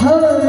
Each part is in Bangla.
Hare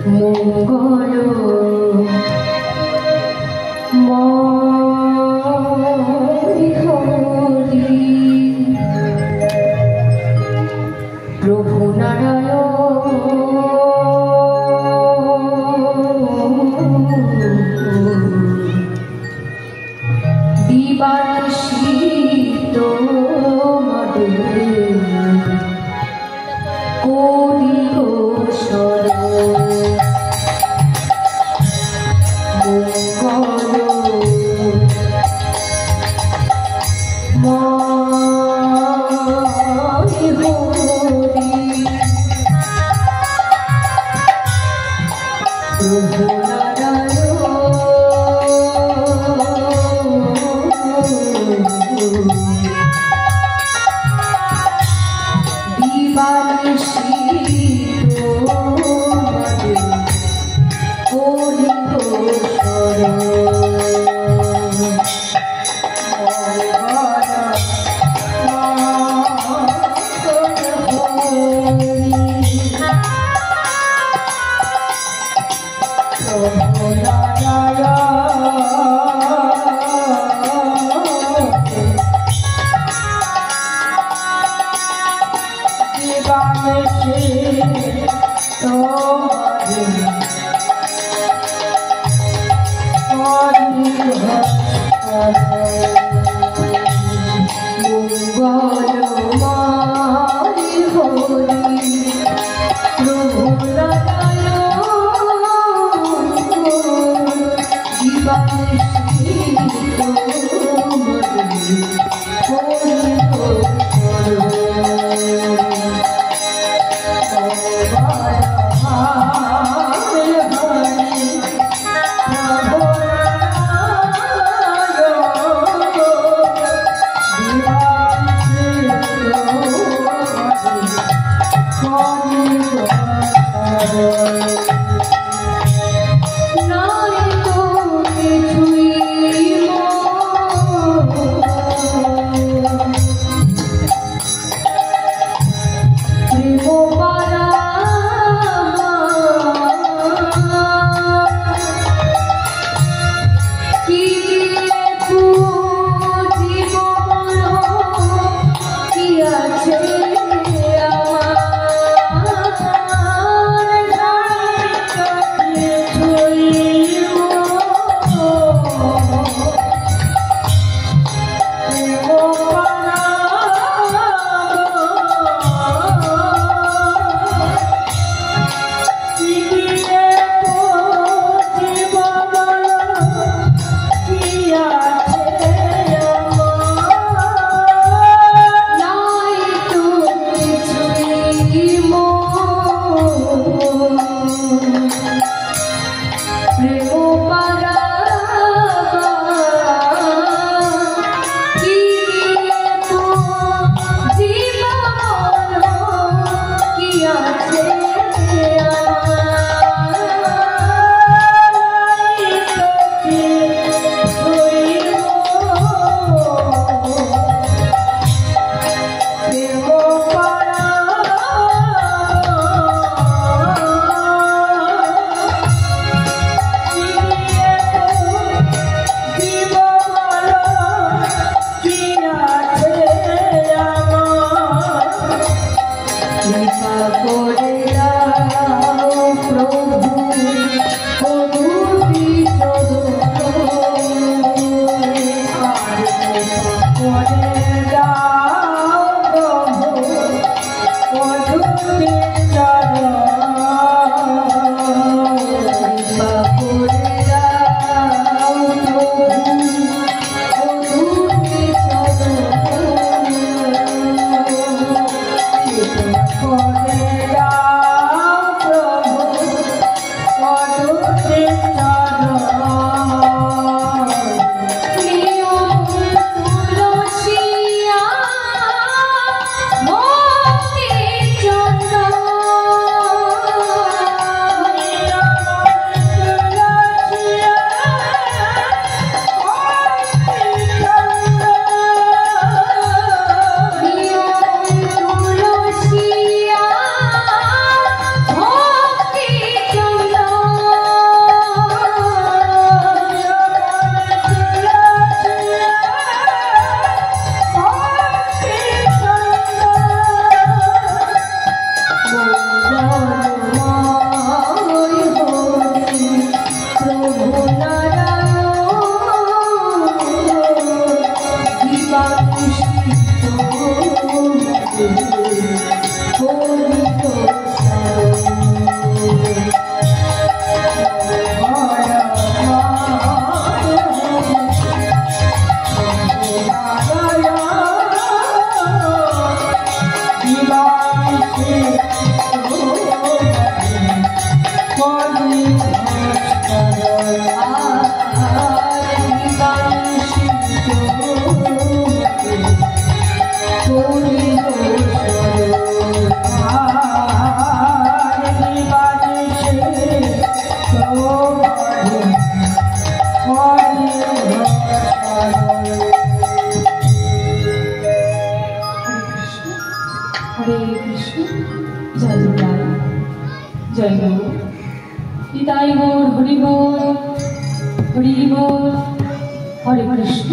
মঙ্গল হরি প্রভু নারায়ণ দিবানিশি তোমারে করি গো শরণ মঙ্গল হরি প্রভু জয় গো নিতাই গৌর হরি বল হরি বল হরে কৃষ্ণ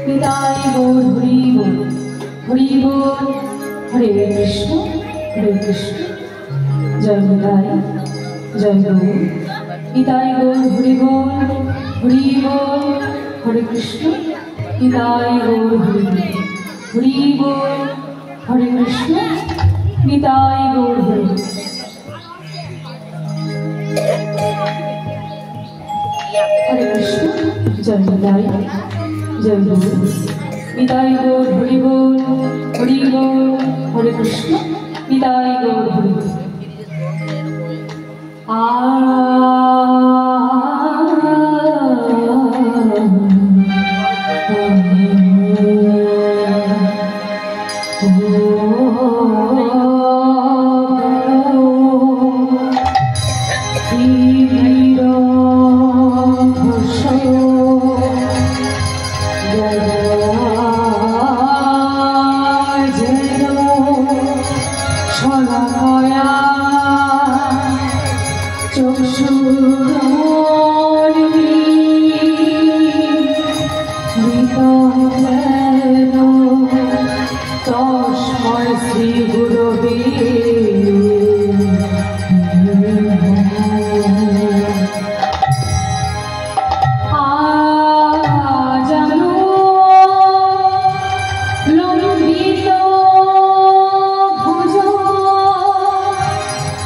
নিতাই গৌর হরি বল হরি বল হরে কৃষ্ণ জয় নিতাই জয় গৌর নিতাই গৌর হরি বল হরি বল হরে কৃষ্ণ নিতাই গৌর হরি বল হরে কৃষ্ণ নিতাই গৌর হরি হরে কৃষ্ণ জয় নিতাই জয় গৌর নিতাই গৌর হরি বল হরে কৃষ্ণ নিতাই গৌর হরি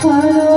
Hare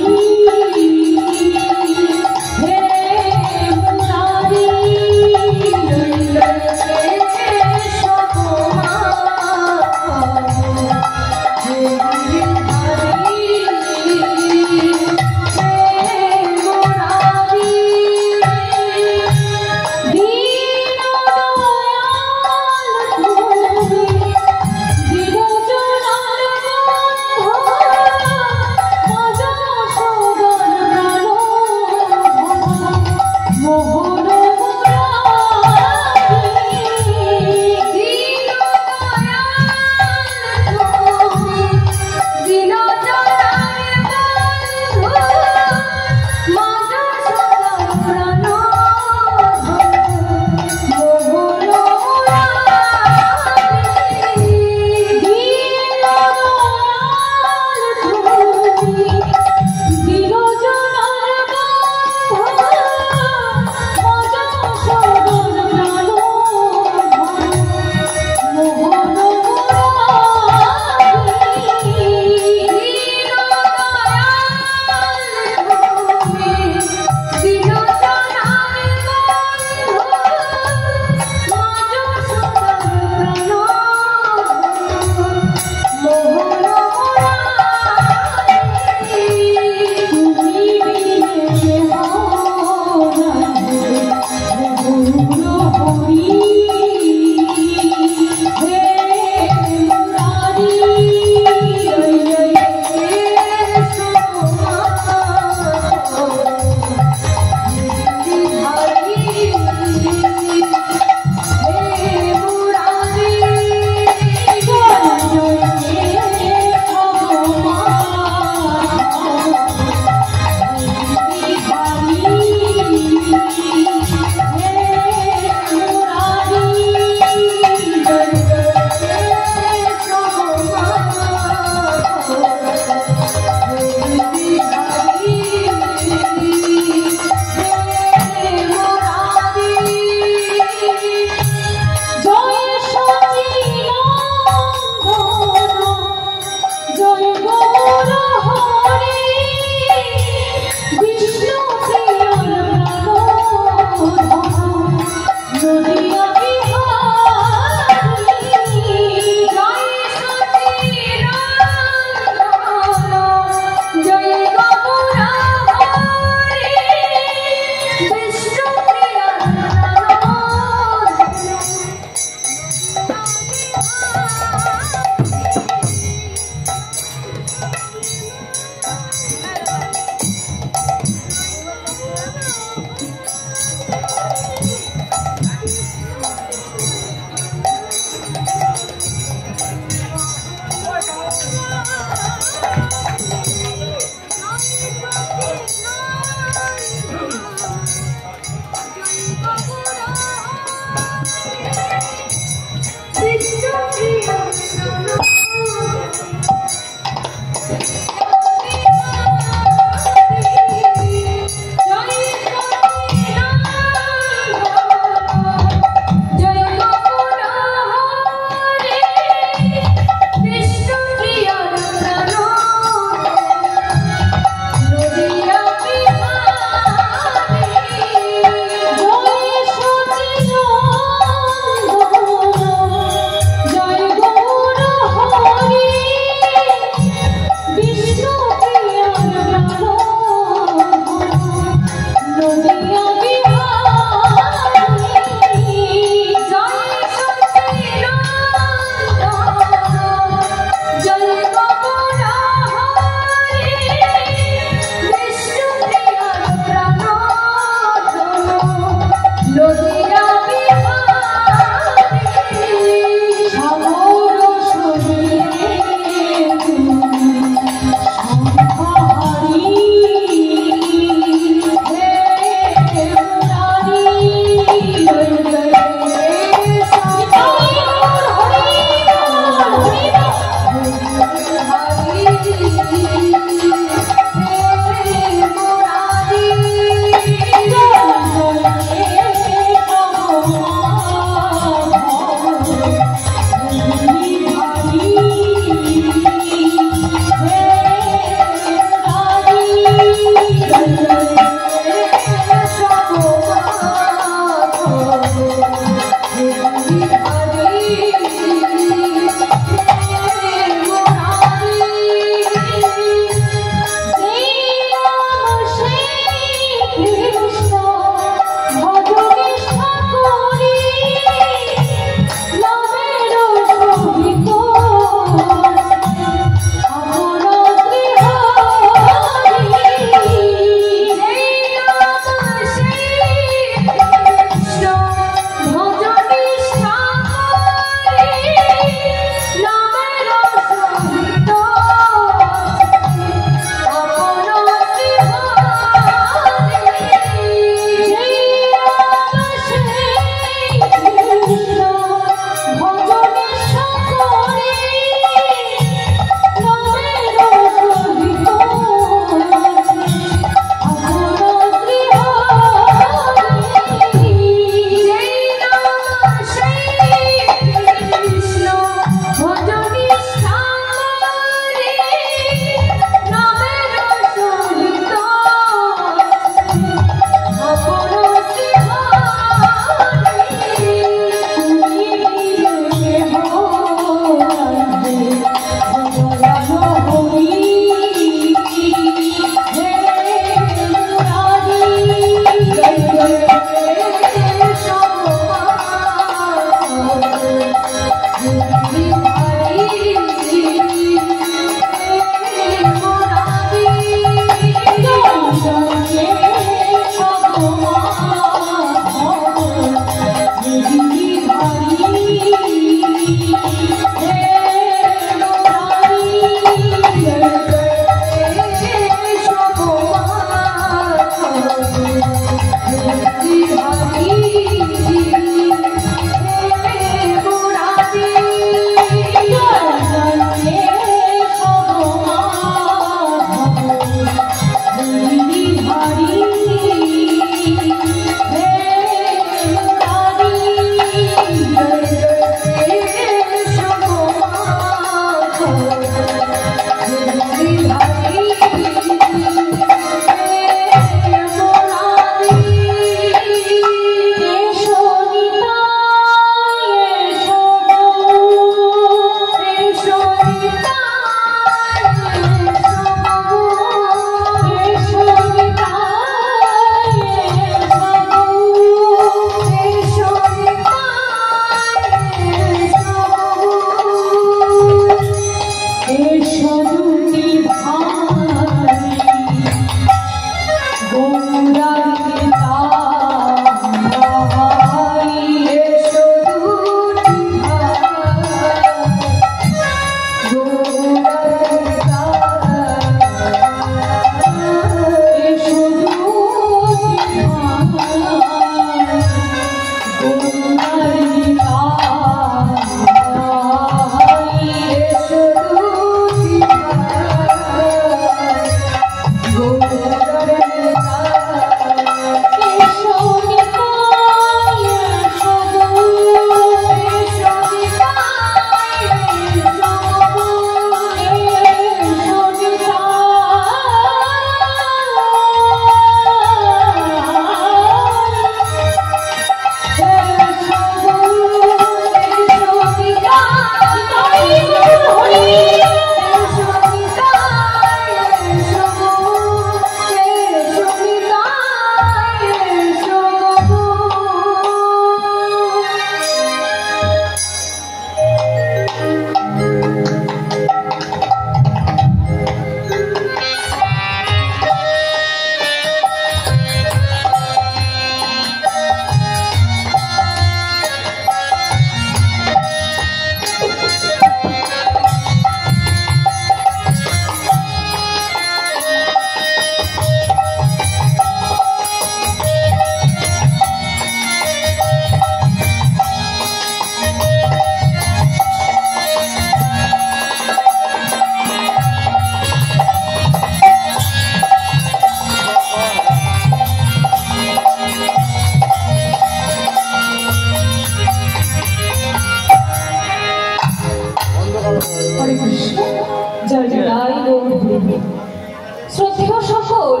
শ্রদ্ধেয় সকল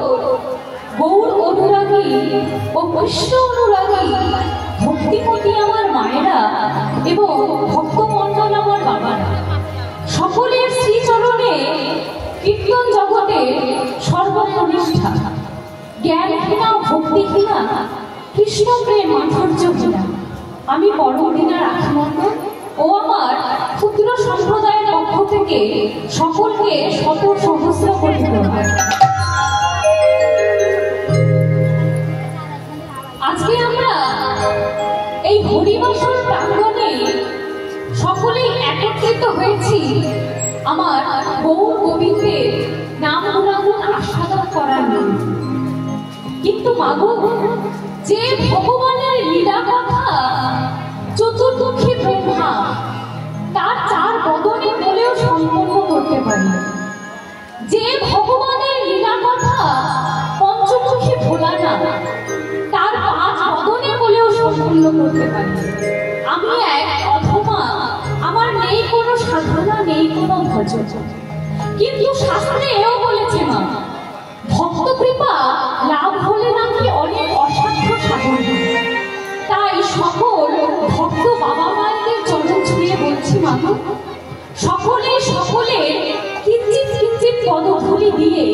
গৌর অনুরাগী ও কৃষ্ণ অনুরাগী জ্ঞানহীনা ভক্তিহীনা কৃষ্ণপ্রেম মাধুর্যহীনা আমি পরমদিনা রাখিমণ্ডল ও আমার ক্ষুদ্র সম্প্রদায়ের পক্ষ থেকে সকলকে শত সহস্র কোটি প্রণাম। আজকে আমরা এই হরিবাসর প্রাঙ্গণে সকলেই একত্রিত হয়েছি আমার গৌর গোবিন্দের নাম গুণাগুণ আস্বাদন করার জন্য। কিন্তু মাগো, যে ভগবানের লীলা কথা চতুর্মুখী ব্রহ্মা তার 4 বদনে বলেও সম্পন্ন করতে পারি, যে ভগবানের লীলা কথা পঞ্চমুখী ভোলানাথ তার 5 বদনে বলেও সম্পন্ন করতে পারি, আমি এক অথবা আমার নেই কোনো সাধনা, নেই কোনো ভজন। কিন্তু শাস্ত্রে এও বলেছে মা, ভক্ত কৃপা লাভ হলে নাকি অনেক অসাধ্য সাধন। তাই সকল ভক্ত বাবা মায়েদের চরণ ছুঁয়ে বলছি মাগো, সকলে কিঞ্চিত কিঞ্চিত পদধূলি দিয়ে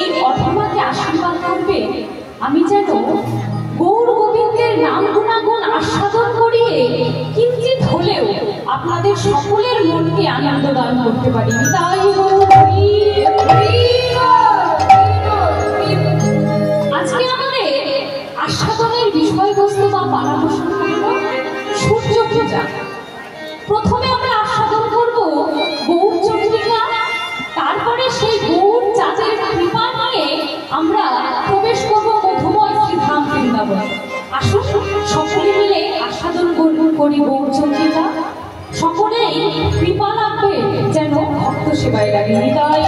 এই অথমাকে আশীর্বাদ করবে, আমি যেন গৌর গোবিন্দের নাম গুণাগুণ আস্বাদন করিয়ে কিঞ্চিত হলেও আপনাদের সকলের মনকে আনন্দ দান করতে পারি। তাই আজকে আমাদের আস্বাদনের বিষয়বস্তু বা পারামর্শন হল সূর্য পূজা। প্রথমে আমরা আস্বাদন করব গৌর চন্দ্রিকা, তারপরে সেই গৌর চাঁদের কৃপা নিয়ে আমরা প্রবেশ করব মধুময় শ্রীধাম বৃন্দাবন। আসুন সকলে মিলে আস্বাদন করি গৌর চন্দ্রিকা, সকলেই কৃপা লাগবে যেন ভক্ত সেবায় লাগে। তাই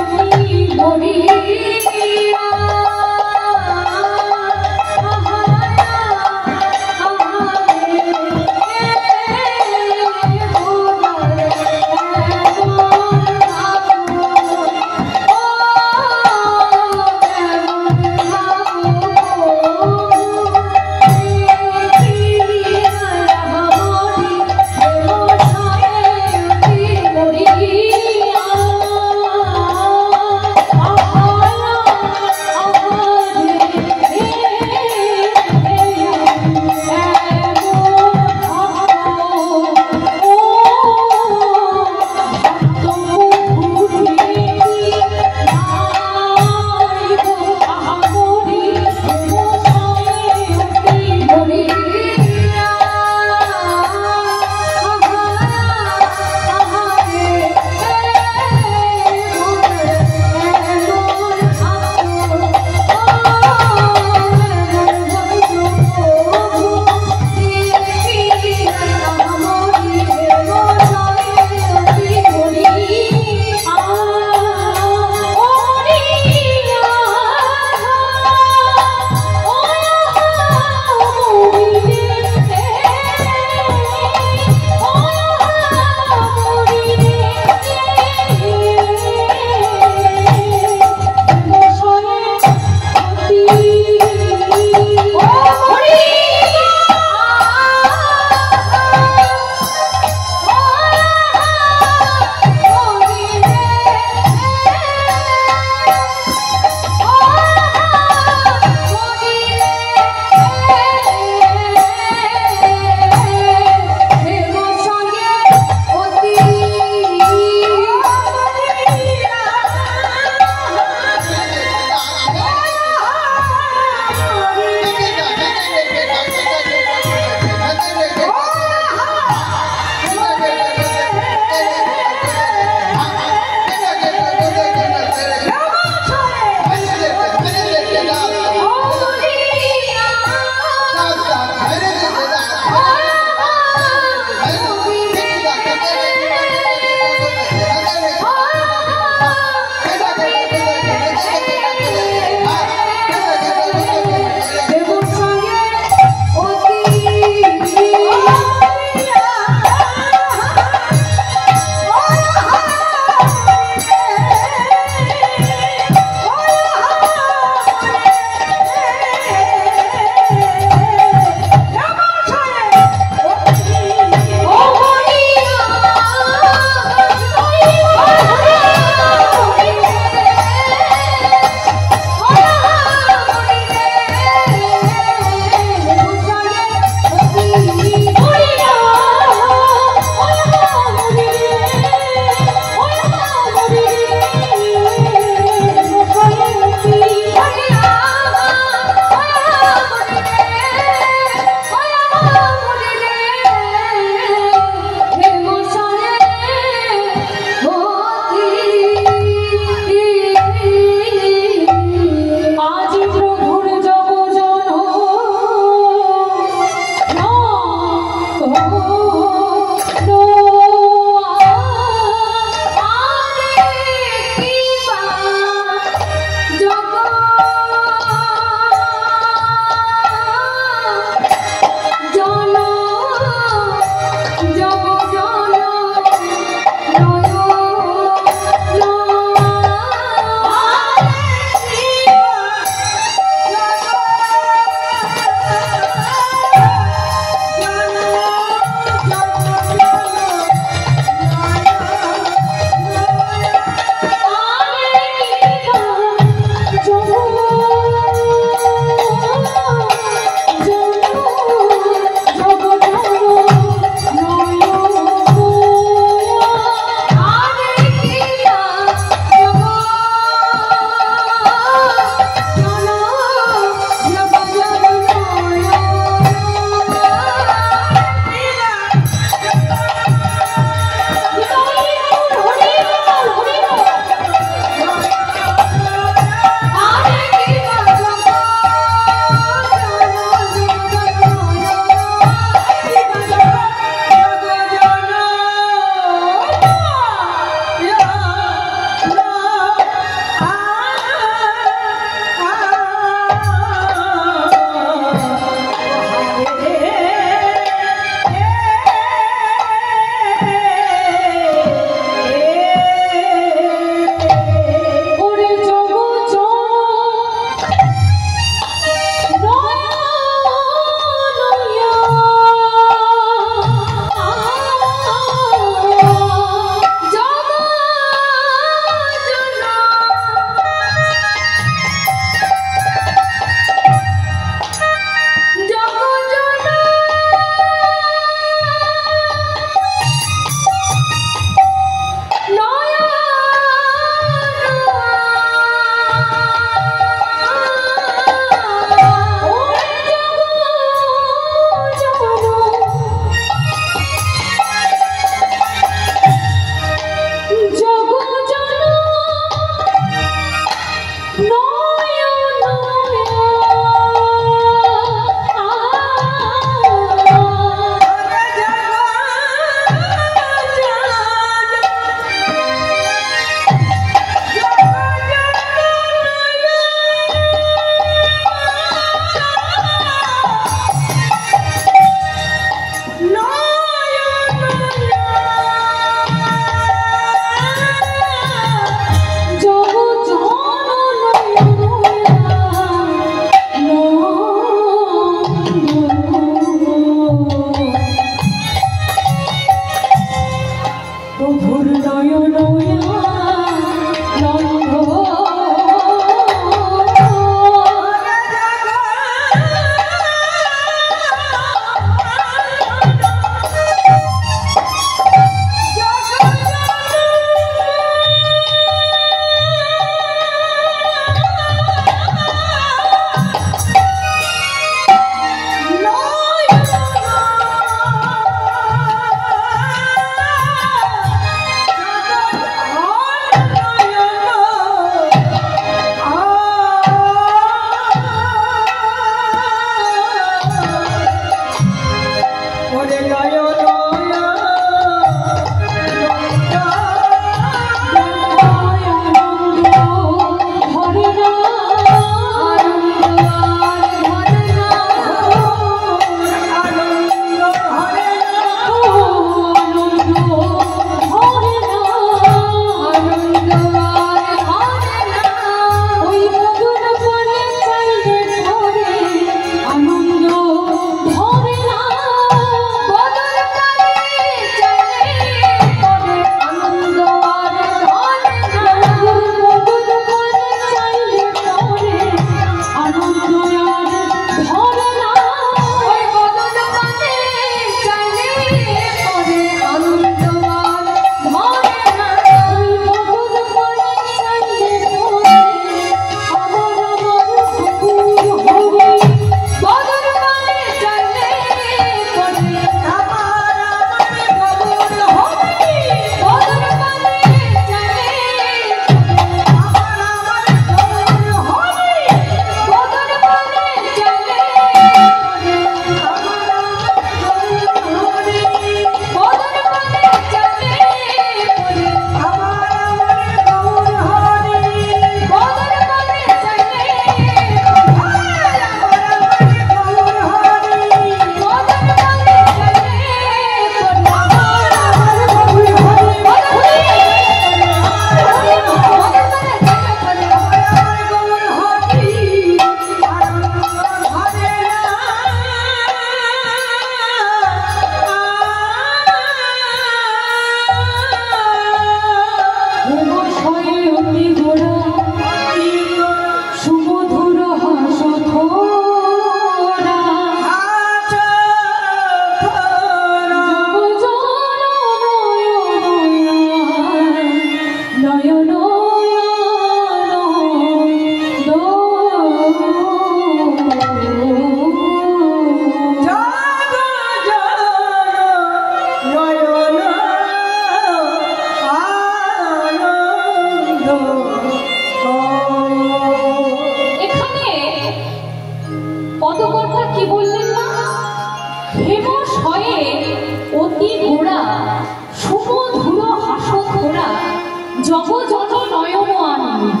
জগজন নয়ন আনন্দ।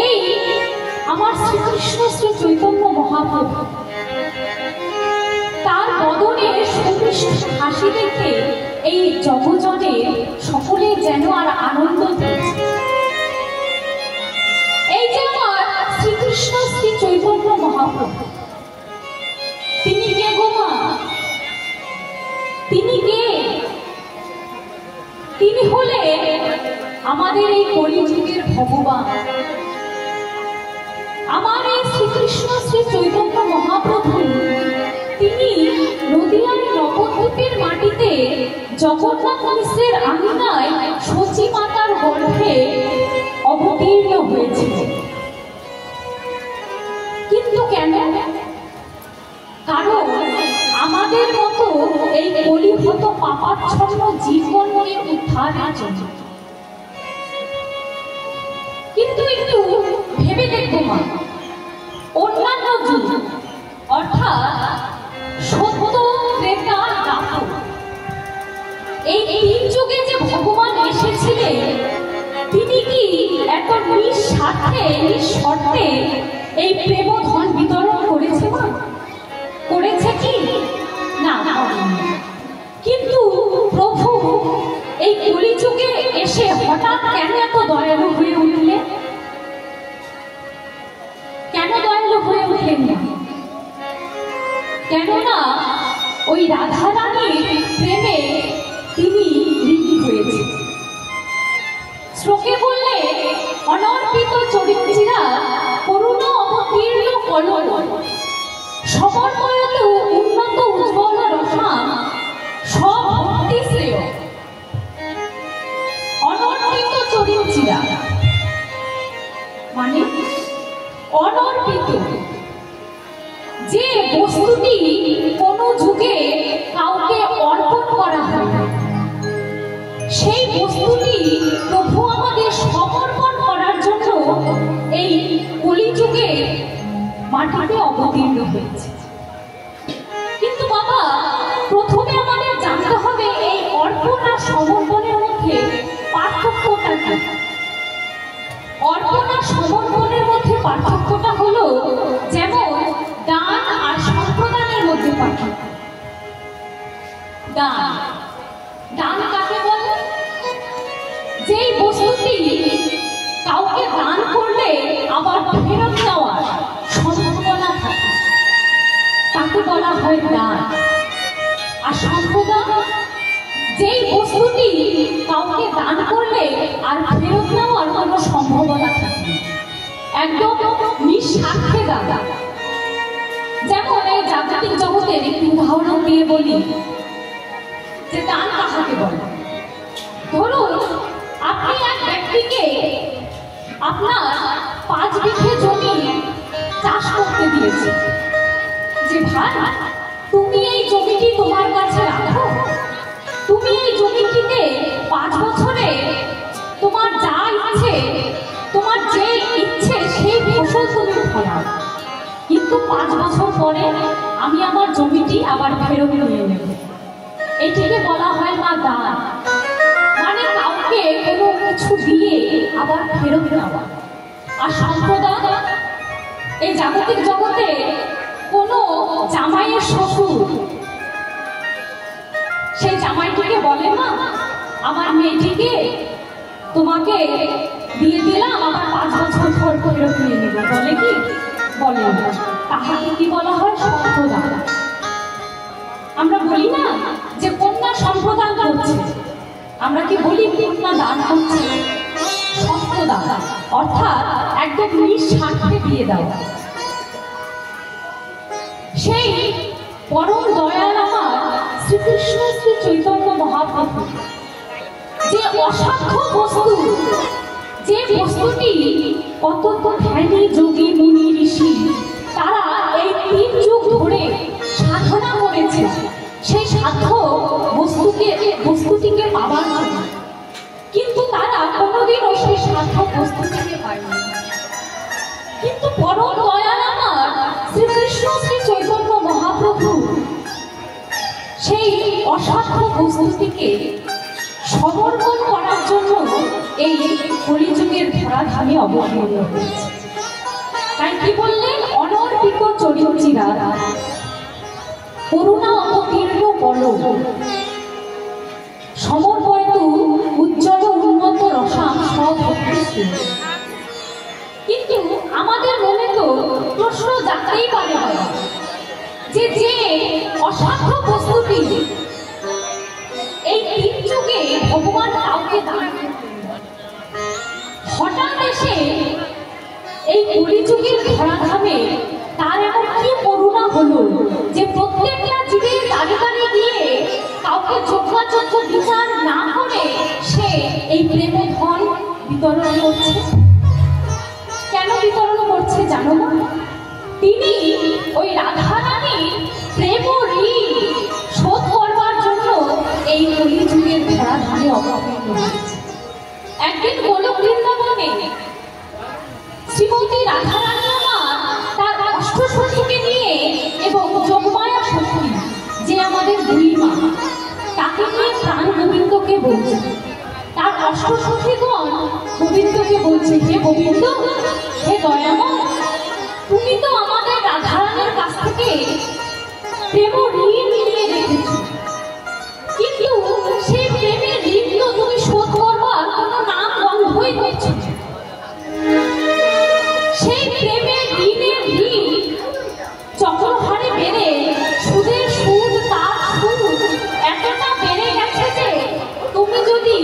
এই আমার শ্রীকৃষ্ণ শ্রী চৈতন্য মহাপ্রভু, তার বদনে সুমিষ্ট হাসি দেখে এই জগজনে সকলে যেন আর আনন্দ পেয়েছে। এই যে আমার শ্রীকৃষ্ণ শ্রী চৈতন্য মহাপ্রভু, তিনি কে গো মা? তিনি কে? তিনি হলে আমাদের এই কলিযুগের ভগবান। আমার এই শ্রীকৃষ্ণ শ্রী চৈতন্য মহাপ্রভু, তিনি নদিয়ার নবদ্বীপের মাটিতে জগন্নাথ মিশ্রের আঙিনায় সচী মাতার গর্ভে অবতীর্ণ হয়েছিলেন। কিন্তু কেন? কারণ আমাদের মতো এই কলিহত পাপাচ্ছন্ন জীবনকে উদ্ধারের জন্য। কিন্তু একটু ভেবে দেখবো মা, অন্যান্য যুগ অর্থাৎ সত্য, ত্রেতা, দ্বাপর, এই তিন যুগে যে ভগবান এসেছিলেন, তিনি কি এত নিঃস্বার্থে নিঃশর্তে এই প্রেম ধন বিতরণ করেছে মা? করেছে কি না? কিন্তু প্রভু এই কলিযুগে এসে হঠাৎ কেন এত দয়ালু হয়ে উঠলেন? কেন দয়ালু হয়ে উঠলেন না? কেননা ওই রাধা রানীর প্রেমে তিনি ঋণী হয়েছে। শ্লোকে বললে অনর্পিত চরিত্রীরা করুণ অবতীর্ণ কলল, সমর্পয়ত উন্নত উজ্জ্বল রসা সভক্তি শ্রেয়। অনর্পিত চরিত্রীরা মানে অনর্পিত, যে বস্তুটি কোন যুগে কাউকে অর্পণ করা হয় না, সেই বস্তুটি প্রভু আমাদের সমর্পণ করার জন্য এই কলিযুগে মাটিতে অবতীর্ণ হয়েছে। কিন্তু বাবা, প্রথমে আমাদের জানতে হবে এই অর্পণ আর সমর্পণের মধ্যে পার্থক্যটা কি। অর্পণ আর সমর্পণের মধ্যে পার্থক্যটা হলো যেমন দান আর সম্প্রদানের মধ্যে পার্থক্য। দান, দান কাকে বলে? যেই বস্তুটি কাউকে দান করলে আবার ফেরত দেওয়ার সম্ভাবনা থাকে, তাকে বলা হয় দান। আর সম্প্রদান, যেই বস্তুটি কাউকে দান করলে আর ফেরত দেওয়ার কোনো সম্ভাবনা থাকে, একদম নিঃস্বার্থে দান। যেমন এই জাগতিক জগতের একটি উদাহরণ দিয়ে বলি যে দান কাকে বলে। ধরুন আপনি এক ব্যক্তিকে আপনার 5 বিঘে জমি চাষ করতে দিয়েছে, যে ভাই তুমি এই জমিটি তোমার কাছে রাখো, তুমি এই জমিটিতে 5 বছরে তোমার যা ইচ্ছে, তোমার যে ইচ্ছে সেই ফসল তুমি ফলাও, কিন্তু 5 বছর পরে আমি আমার জমিটি আবার ফেরত নিয়ে নেব। এটিকে বলা হয় মা দান। মানে কাউকে কোনো কিছু দিয়ে আবার ফেরত নেওয়া। আর সম্প্রদান, এই জাগতিক জগতে কোনো জামাইয়ের শ্বশুর সেই জামাইটিকে বলে না আমার মেয়েটিকে তোমাকে দিয়ে দিলাম, আবার 5 বছর পর ফেরত নিয়ে নেব, বলে কি? বলে না। তাহাকে কি বলা হয়? সম্প্রদান। আমরা বলি না যে কন্যা সম্প্রদান করছে, আমরা কি বলি কন্যা দান করছে? সম্প্রদান অর্থাৎ একদম নিঃস্বার্থে দিয়ে দেওয়া। সেই পরম দয়াল আমার শ্রীকৃষ্ণ শ্রী চৈতন্য মহাপ্রভু, যে অসাধ্য বস্তু, যে বস্তুটি কত ধ্যানী যোগী মুনি ঋষি তারা এই 3 যুগ ধরে সাধনা করেছে, সেই সাধ্য বস্তুটিকে পাবার জন্য, কিন্তু তারা কোনোদিনও সেই সাধ্য বস্তুটিকে পায়নি। কিন্তু পরম দয়াল আমার শ্রীকৃষ্ণ শ্রী চৈতন্য মহাপ্রভু সেই অসাধ্য বস্তুটিকে সমর্পণ করার জন্য এই কলিযুগের ধরাধামে অবতীর্ণ হয়েছে। তাই কি বললেন? অনর্পিত চরিচিরা করুণা অবতীর্ণ বল সমর্পয়ত উজ্জ্বল উন্নত রসাম সভক্তি। কিন্তু আমাদের মনে তো প্রশ্ন জাগতেই পারে যে যে অসাধ্য বস্তুটি এই তিন যুগে ভগবান কাউকে দান হঠাৎ এসে এই কলিযুগের ধরাধামে তার এমন কি করুণা হলো যে প্রত্যেকটা জীবের দাঁড়ে দাঁড়িয়ে গিয়ে কাউকে যথাযথ বিচার না করে সে এই প্রেমধন বিতরণ করছে। কেন বিতরণ করছে জানো না? তিনি ওই রাধারানীর প্রেম ঋণ শোধ করবার জন্য এই কলিযুগের ধরাধামে অবতীর্ণ হয়েছে। একদিন গোলক বৃন্দাবনে শ্রীমতী রাধারানী আমার তার অষ্টসখীকে নিয়ে এবং যোগমায়া সখী যে আমাদের দুই মা তাকে নিয়ে প্রাণ গোবিন্দকে বলছে। তার অষ্টসখীগণ গোবিন্দকে বলছে, হে গোবিন্দ, হে দয়াময়, তুমি তো আমাদের রাধারানীর কাছ থেকে প্রেম ঋণ নিয়ে রেখেছ, কিন্তু সেই প্রেমের ঋণ তো তুমি শোধ করবার কোনো নাম গন্ধই করছো। সেই প্রেমের ঋণের ঋণ চক্রহারে বেড়ে সুদের সুদ তার সুদ এতটা বেড়ে গেছে যে তুমি যদি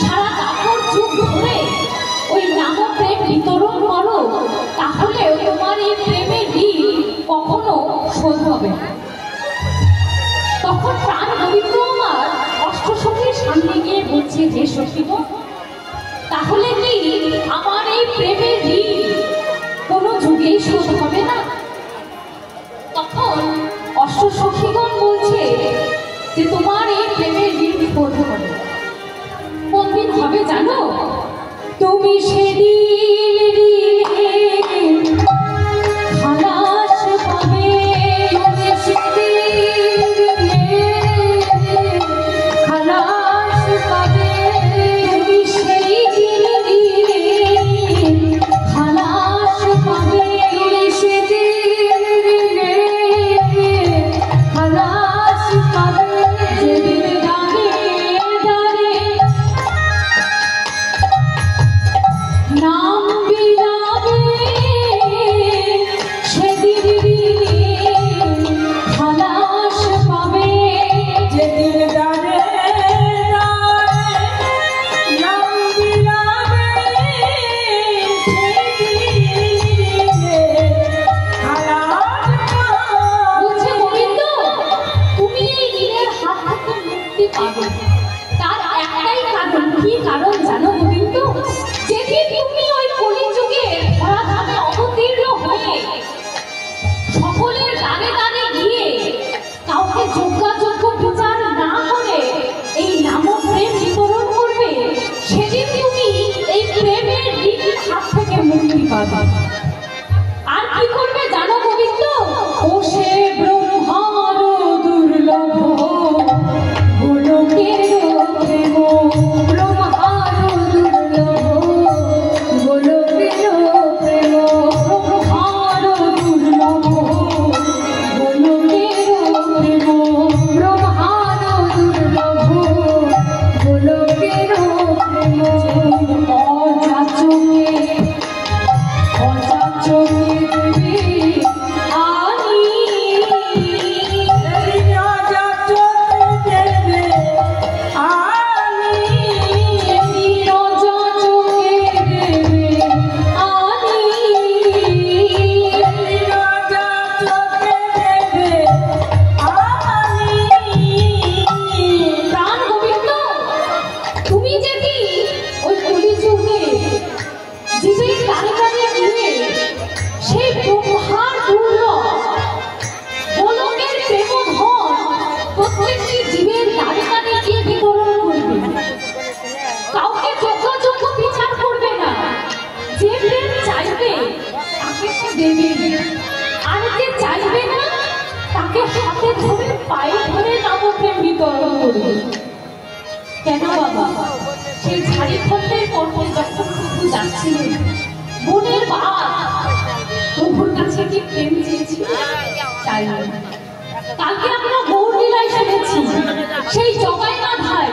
সারা দাপর যুগ ধরে ওই নাম প্রেম বিতরণ করো তাহলে তোমার এই প্রেমের ঋণ কখনো শোধ হবে না। তখন প্রাণ গোবিন্দ আমার অষ্টসখীর সামনে গিয়ে বলছে, যে সখীগণ, তাহলে কি আমার এই প্রেমের ঋণ কোনো যুগেই শোধ হবে না? তখন অষ্টসখীগণ বলছে যে তোমার এই প্রেমের ঋণ শোধ হবে। কোন দিন হবে জানো? তুমি সেদিন খালাস পাবে, তুমি সেদিন খালাস পাবে, তুমি সেই দিন খালাস পাবে, তুমি সেদিন খালাস পাবে, যেদিন দাঁড়িয়ে দাঁড়িয়ে নাম বিলাবে, সেদিন খালাস পাবে, যেদিন দাঁড়ে নাম বিলাবে, বলছে গোবিন্দ, তুমি এই ঋণের হাত থেকে মুক্তি পাবে। তার একটাই কারণ, কি কারণ জানো গোবিন্দ? যেদিন তুমি ওই কলিযুগে ধরাধামে অবতীর্ণ হয়ে সকলের গানে গানে গিয়ে কাউকে যজ্ঞাযোগ্য বিচার না করে এই নাম প্রেম বিতরণ করবে, সেদিন তুমি এই প্রেমের ঋণের হাত থেকে মুক্তি পাবে। আর কি করবে জানো গোবিন্দ? ও সে ব্রহ্মার দুর্লভ গোলকের প্রেম, ব্রহ্মার দুর্লভ গোলকের প্রেম, ব্রহ্মার দুর্লভ গোলকের প্রেম, ব্রহ্মার দুর্লভ গোলকের প্রেম, অযাচকে পায়ে ধরে নাম প্রেম বিতরণ করবে। কেন বাবা? বৈকুণ্ঠের পথে যখন প্রভু যাচ্ছিলেন, মনের ভাব প্রভুর কাছে কি প্রেম চেয়েছিল? চাইলেন। কালকে আমরা গৌরলীলায় শুনেছি, সেই জগাই মাধায়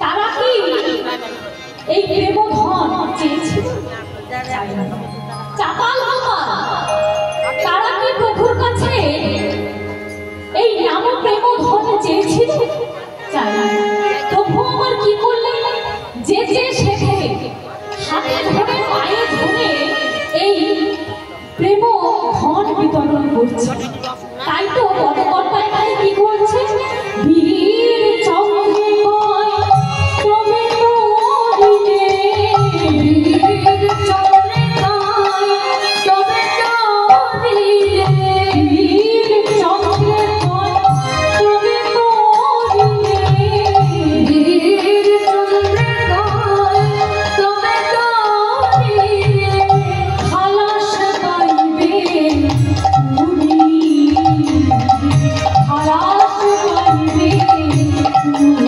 তারা কি এই প্রেমধন চেয়েছিল? চাইলেন। চাপাল গোপাল তারা কি প্রভুর কাছে এই নাম প্রেমধন চেয়েছিল? চাইলেন। প্রভু আমার কি করলেন? যে যে শেখে হাতে ধরে পায়ে ধরে এই প্রেম ধন বিতরণ করছে। তাই তো পদকর্তায় তাই কি করছে? বীর চন্দ্রিময় তবে তরিলে, বীর চন্দ্রিময় তবে তরিলে, বীর চন্দ্রিময় তবে তরিলে, বীর চন্দ্রিময় তবে তরিলে, খালাস পাইবে তুমি, খালাস পাইবে তুমি,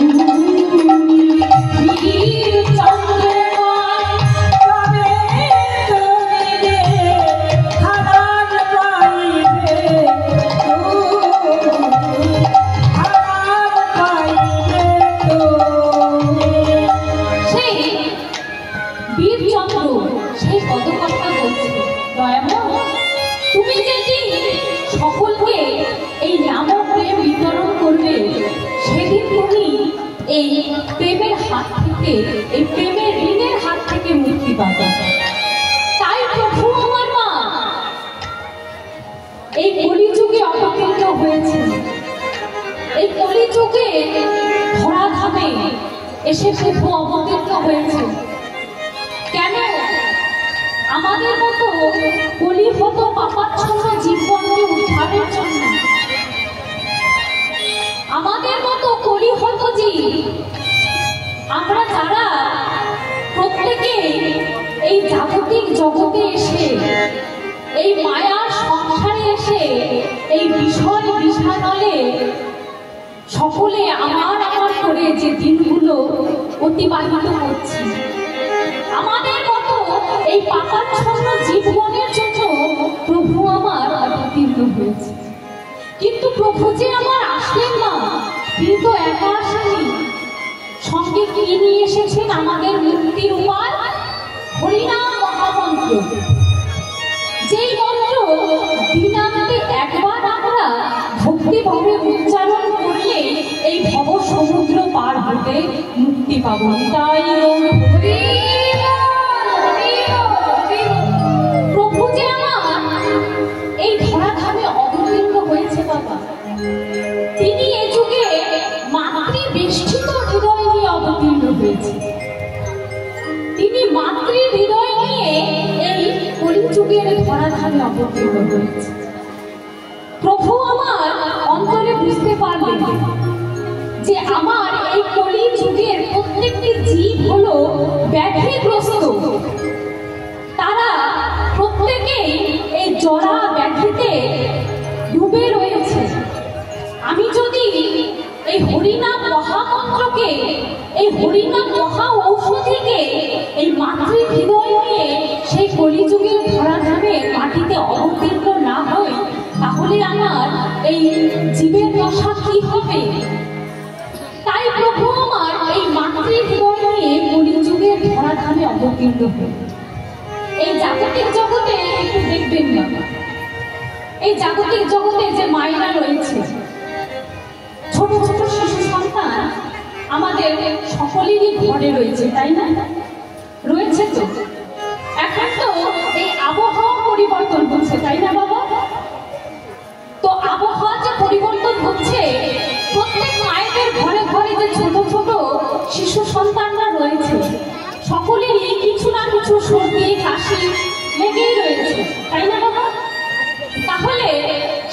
বীর চন্দ্রিময় তবে তরিলে, খালাস পাইবে তুমি, খালাস পাইবে তুমি। সেই বীরচন্দ্র সেই পদকর্তা বলছে, দয়াময় তুমি যেদিন সকলকে এই নাম প্রেম বিতরণ করবে, সেদিন তুমি এই প্রেমের হাত থেকে, এই প্রেমের ঋণের হাত থেকে মুক্তি পাবে। তাই প্রভু আমার মা এই কলিযুগে অবতীর্ণ হয়েছে। এই কলিযুগে ধরাধামে এসে প্রভু অবতীর্ণ হয়েছে। কেন? আমাদের মতো কলিহত পাপাচ্ছন্ন জীবনকে উদ্ধারের জন্য। আমাদের মতো কলিহত জীব আমরা যারা প্রত্যেকে এই জাগতিক জগতে এসে, এই মায়ার সংসারে এসে, এই বিষয় বিষাদলে সকলে আমার আমার করে যে দিনগুলো অতিবাহিত করছি, আমাদের মতো এই পাপাচ্ছন্ন জীবনের জন্য প্রভু আমার অবতীর্ণ হয়েছে। কিন্তু প্রভু যে আমার আসলেন না, তিনি তো একা আসেনি, সঙ্গে কি নিয়ে এসেছেন? আমাদের মুক্তির উপায় হরিনাম মহামন্ত্র। যেই মন্ত্র দিনান্তে একবার আমরা ভক্তিভাবে উচ্চারণ করলে এই ভব সমুদ্র পার হতে মুক্তি পাব। তাই প্রভু যে আমার এই ধরাধামে অবতীর্ণ হয়েছে বাবা, তিনি এ যুগে মাতৃ বেষ্টিত হৃদয় নিয়ে অবতীর্ণ হয়েছে। তিনি মাতৃ হৃদয় নিয়ে এই কলিযুগের ধরাধামে অবতীর্ণ হয়েছে। প্রভু আমার অন্তরে বুঝতে পারলেন যে আমার এই কলিযুগের প্রত্যেকটি জীব হলো ব্যাধিগ্রস্ত। তারা প্রত্যেকেই এই জরা ব্যাধিতে ডুবে রয়েছে। আমি যদি এই হরিনাম মহামন্ত্রকে, এই হরিনাম মহা ঔষধিকে এই মাতৃ হৃদয় নিয়ে সেই কলিযুগের ধরাধামে মাটিতে অবতীর্ণ না হই, তাহলে আমার এই জীবের দশা কি হবে? তাই প্রভু আমার এই মাতৃ হৃদয় নিয়ে কলিযুগের ধরাধামে অবতীর্ণ হই। এই জাগতিক জগতে একটু দেখবেন না, এই জাগতিক জগতে যে মায়েরা রয়েছে, ছোট ছোট শিশু সন্তান আমাদের সকলেরই ঘরে রয়েছে, তাই না? রয়েছে তো। এখন তো এই আবহাওয়া পরিবর্তন হচ্ছে, তাই না বাবা? তো আবহাওয়া যে পরিবর্তন হচ্ছে, প্রত্যেক মায়েদের ঘরে ঘরে যে ছোট ছোট শিশু সন্তানরা রয়েছে, সকলেরই কিছু না কিছু সর্দি কাশি লেগেই রয়েছে, তাই না বাবা? তাহলে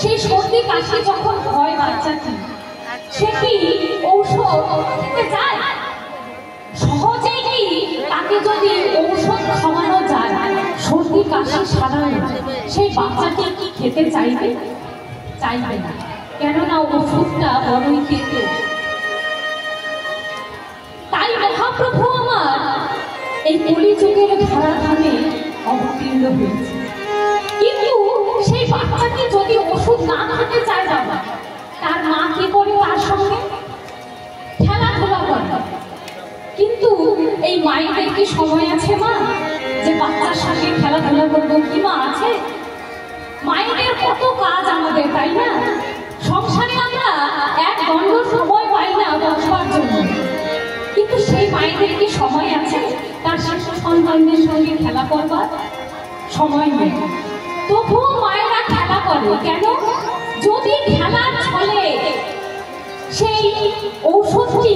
সেই সর্দি কাশি যখন হয় বাচ্চাটি, সে কি ঔষধ খেতে চায়? সহজেই কি তাকে যদি ঔষধ খাওয়ানো যায়, সর্দি কাশি সারানো, সেই বাচ্চাটি কি খেতে চাইবে? চাইবে না, কেননা ওষুধটা বড়ই খেতে। তাই মহাপ্রভু আমার এই কলিযুগের ধরাধামে অবতীর্ণ হয়েছে। কিন্তু সেই বাচ্চাকে যদি ওষুধ না খেতে চায় বাবা, তার মা কি করে? তার সঙ্গে খেলাধুলা করে। কিন্তু এই মায়েদের কি সময় আছে মা যে বাচ্চার সঙ্গে খেলাধুলা করবো? কি মা আছে? মায়েদের কত কাজ আমাদের, তাই না? সংসারে আমরা এক দণ্ড সময় পাই না বসবার জন্য, কিন্তু সেই মায়েদের কি সময় আছে তার শিশু সন্তানদের সঙ্গে খেলা করবার? সময় নেই। তবুও মায়েরা খেলা করে কেন? যদি খেলার ছলে সেই ঔষধটি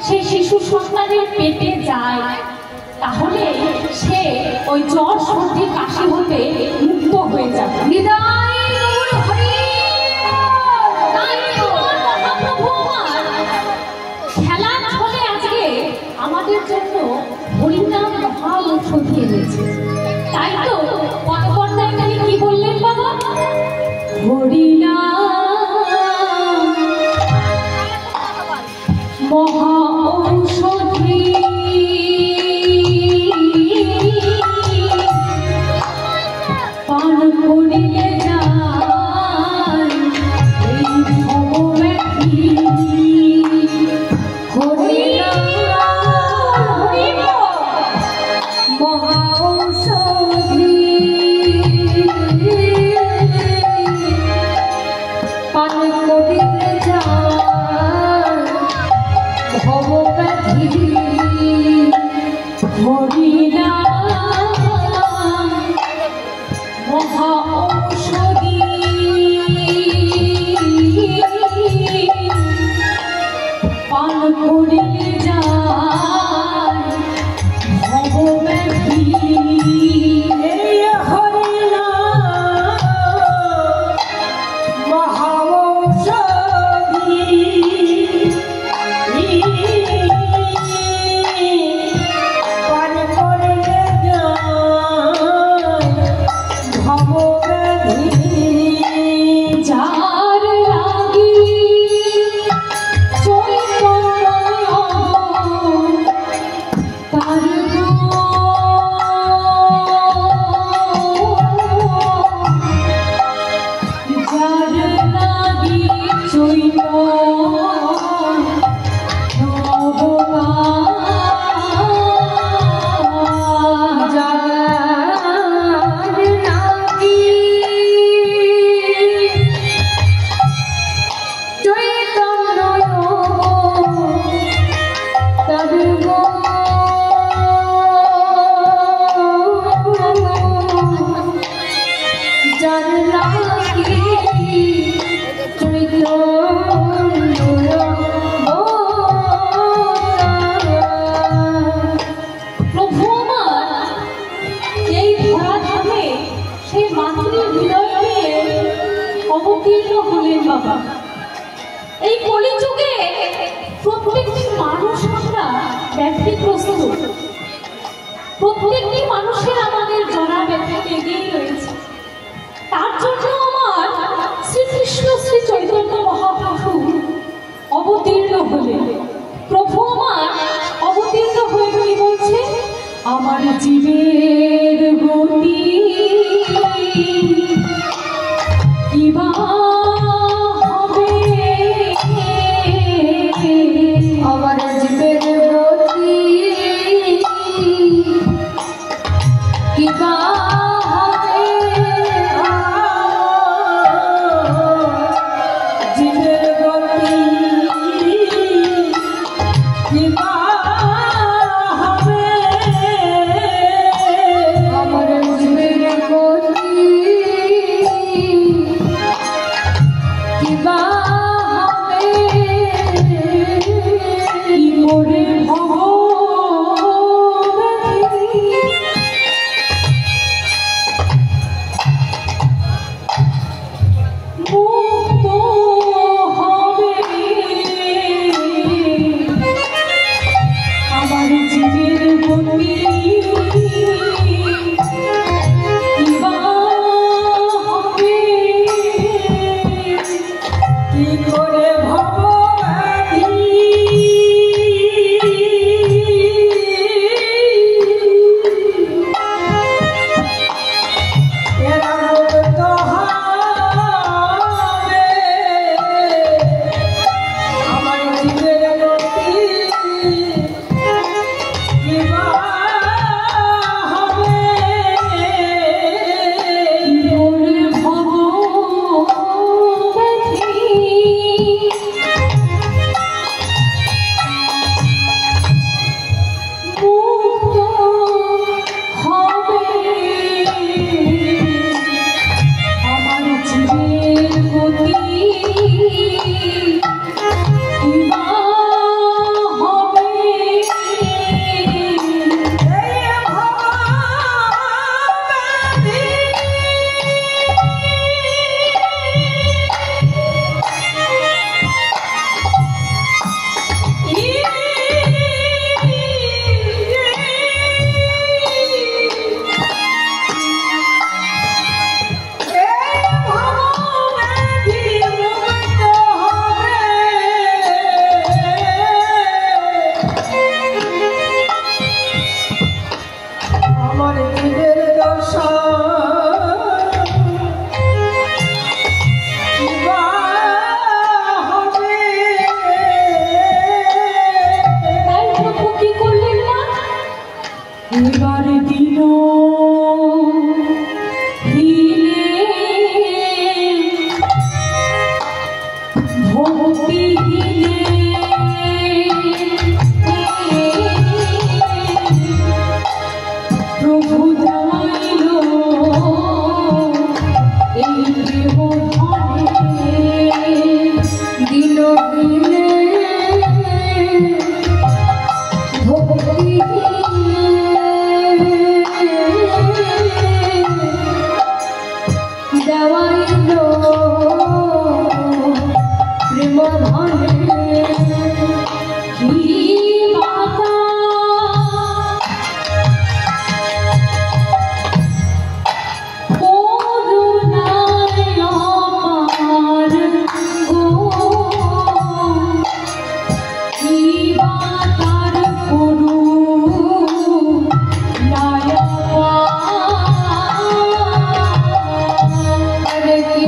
সেই শিশু সন্তানের পেটে যায়, তাহলে সে ওই জ্বর সর্দি কাশি হতে মুক্ত হয়ে যাবে। খেলার ছলে আজকে আমাদের জন্য হরিনাম মহা ঔষধি এনেছে। তাই তো পদকর্তায় খালি কি বললেন বাবা? হরিনাম মহা ঔষধি, পান করিলে যায় এই ভবব্যাধি। হরিনাম মহা ঔষধি, পান করিলে যায় ভবব্যাধি। হরিনাম মহা ঔষধি, পান করিলে যায় ভবব্যাধি। এই হরিনাম মহা ঔষধি, পান করিলে যায় ভবব্যাধি। যার লাগি চৈতন্য তার যার লাগি প্রভু আমার এই ধরাধামে সেই মাতৃ হৃদয় নিয়ে অবতীর্ণ হলেন বাবা। এই কলিযুগে প্রত্যেকটি মানুষ আমরা ব্যাধিগ্রস্ত, প্রত্যেকটি মানুষের আমাদের জরা ব্যাধি লেগেই রয়েছে। তার জন্য আমার শ্রীকৃষ্ণ শ্রী চৈতন্য মহাপ্রভু অবতীর্ণ হলেন। প্রভু আমার অবতীর্ণ হয়ে কি বলছে? আমার জীবের গতি কিবা হবে, আমার জীবের গতি কিবা হবে, জীবের গতি কিবা হবে, আমার জীবের গতি এবার দিন ভক্তি প্রভু দেওয়াইল এই দেহ দিন ভক্তি দেওয়াইল প্রেম ধনে কি বাতা করুণায় আমার গো কি বাতার করুণায় আরে কি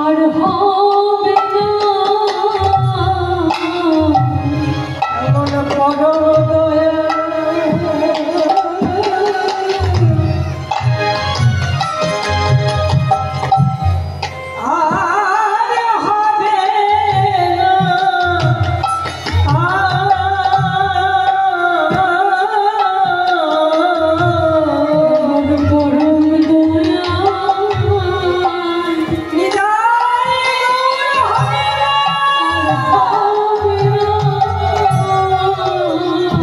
আর হবে না এমন পরম দয়া আর হবে না এমন পরম দয়া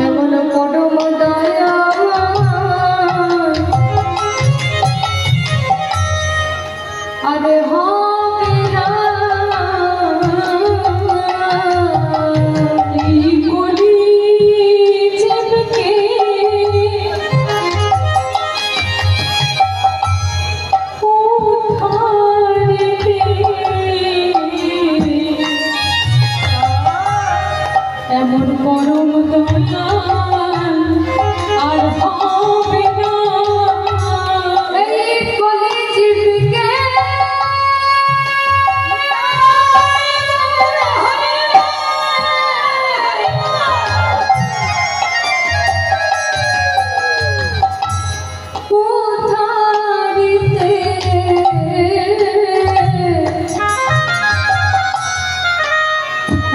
এমন পরম দয়া আরে হবে না এই কলি জীবকে এমন পরম দয়া আর হবে না এই কলি জীবকে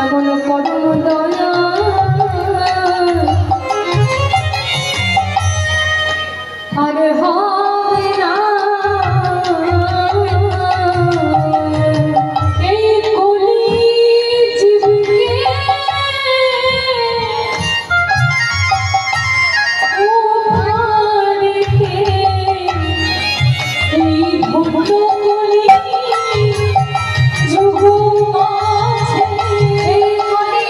এমন পরম দয়া আরে হবে না এই কলি জীবকে এই ভক্ত কলি যুগ আছে এই কলি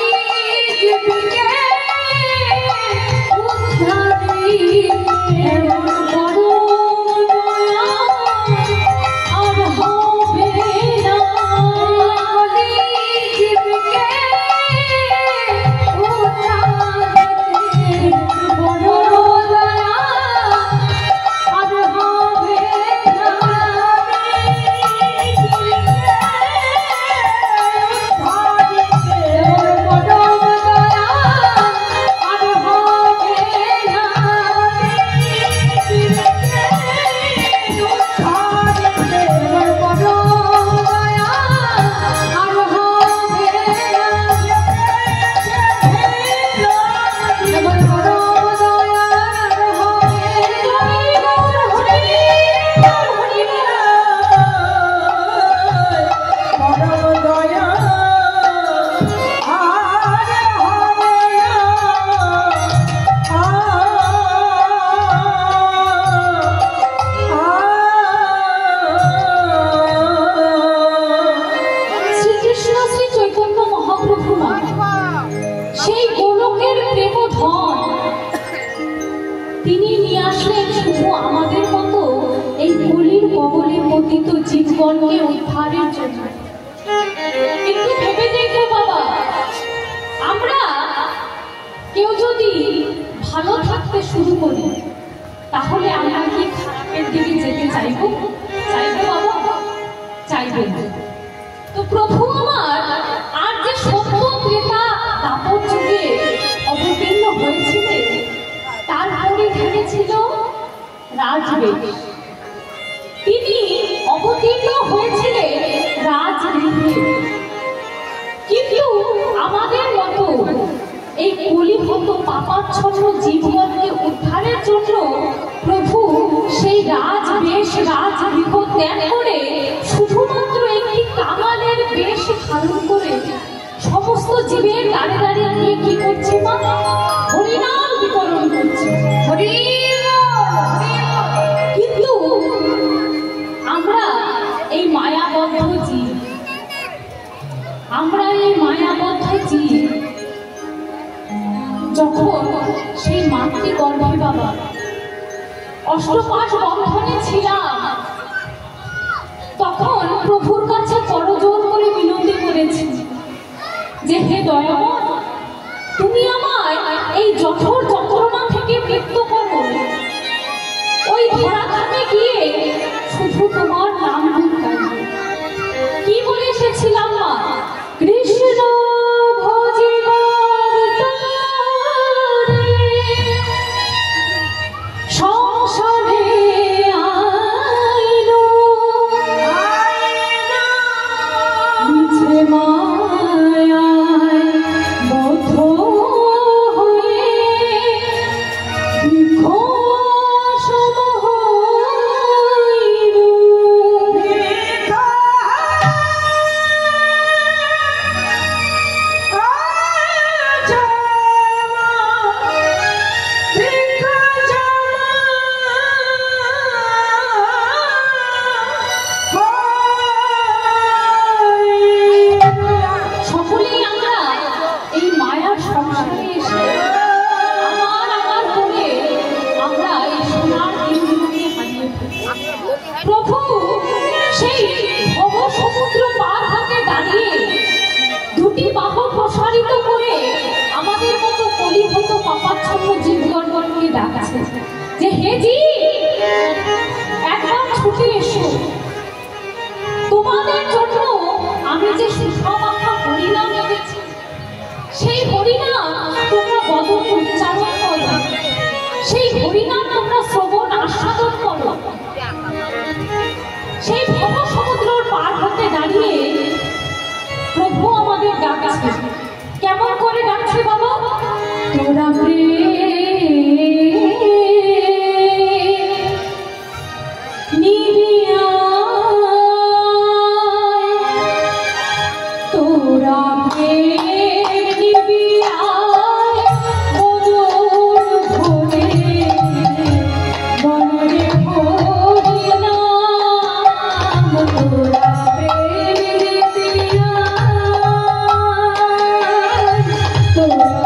সেই গোলকের প্রেমধন তিনি নিয়ে আসলেন শুধু আমাদের মতো এই কলির কবলে পতিত জীবগণকে উদ্ধারের জন্য। একটু ভেবে দেখো বাবা, আমরা কেউ যদি ভালো থাকতে শুরু করি তাহলে আমরা কি খারাপের দিকে যেতে চাইবো? বাবা, চাইবেন। তো প্রভু আমার আর যে সত্য ত্রেতা দাপর যুগে অবতীর্ণ হয়েছিলেন, তারপরে ছিল রাজবেশ। তিনি অবতীর্ণ হয়েছিলেন রাজগৃহে, কিন্তু আমাদের মতো এই কলিহত পাপাচ্ছন্ন জীবনকে উদ্ধারের জন্য প্রভু সেই রাজবেশ রাজগৃহ ত্যাগ করে শুধুমাত্র একটি কাঙালের বেশ ধারণ করে সমস্ত জীবের দাঁড়ে দাঁড়িয়ে নিয়ে কি করছে মা? হরিনাম বিতরণ করছে। কিন্তু আমরা এই মায়াবদ্ধ জীব, যখন সেই মাতৃগর্ভে বাবা অষ্টপাশ বন্ধনে ছিলাম, তখন প্রভুর কাছে করজোড় করে মিনতি করেছি যে হে দয়াময়, তুমি আমায় এই জঠর যন্ত্রণা থেকে মুক্ত করো। ওই ধরাধামে গিয়ে শুধু তোমার নাম গুণ কি বলে এসেছিলাম মা? কৃষ্ণ যে হেজি একবার ছুটে এসো, তোমাদের জন্য আমি যে সুষমাখা হরিনাম এনেছি, সেই হরিনাম তোমরা বদন উচ্চারণ করো, সেই হরিনাম তোমরা শ্রবণ আস্বাদন করো। সেই ভব সমুদ্রের পার হতে দাঁড়িয়ে প্রভু আমাদের ডাকছে। কেমন করে ডাকছে বাবা? তোরা তোরা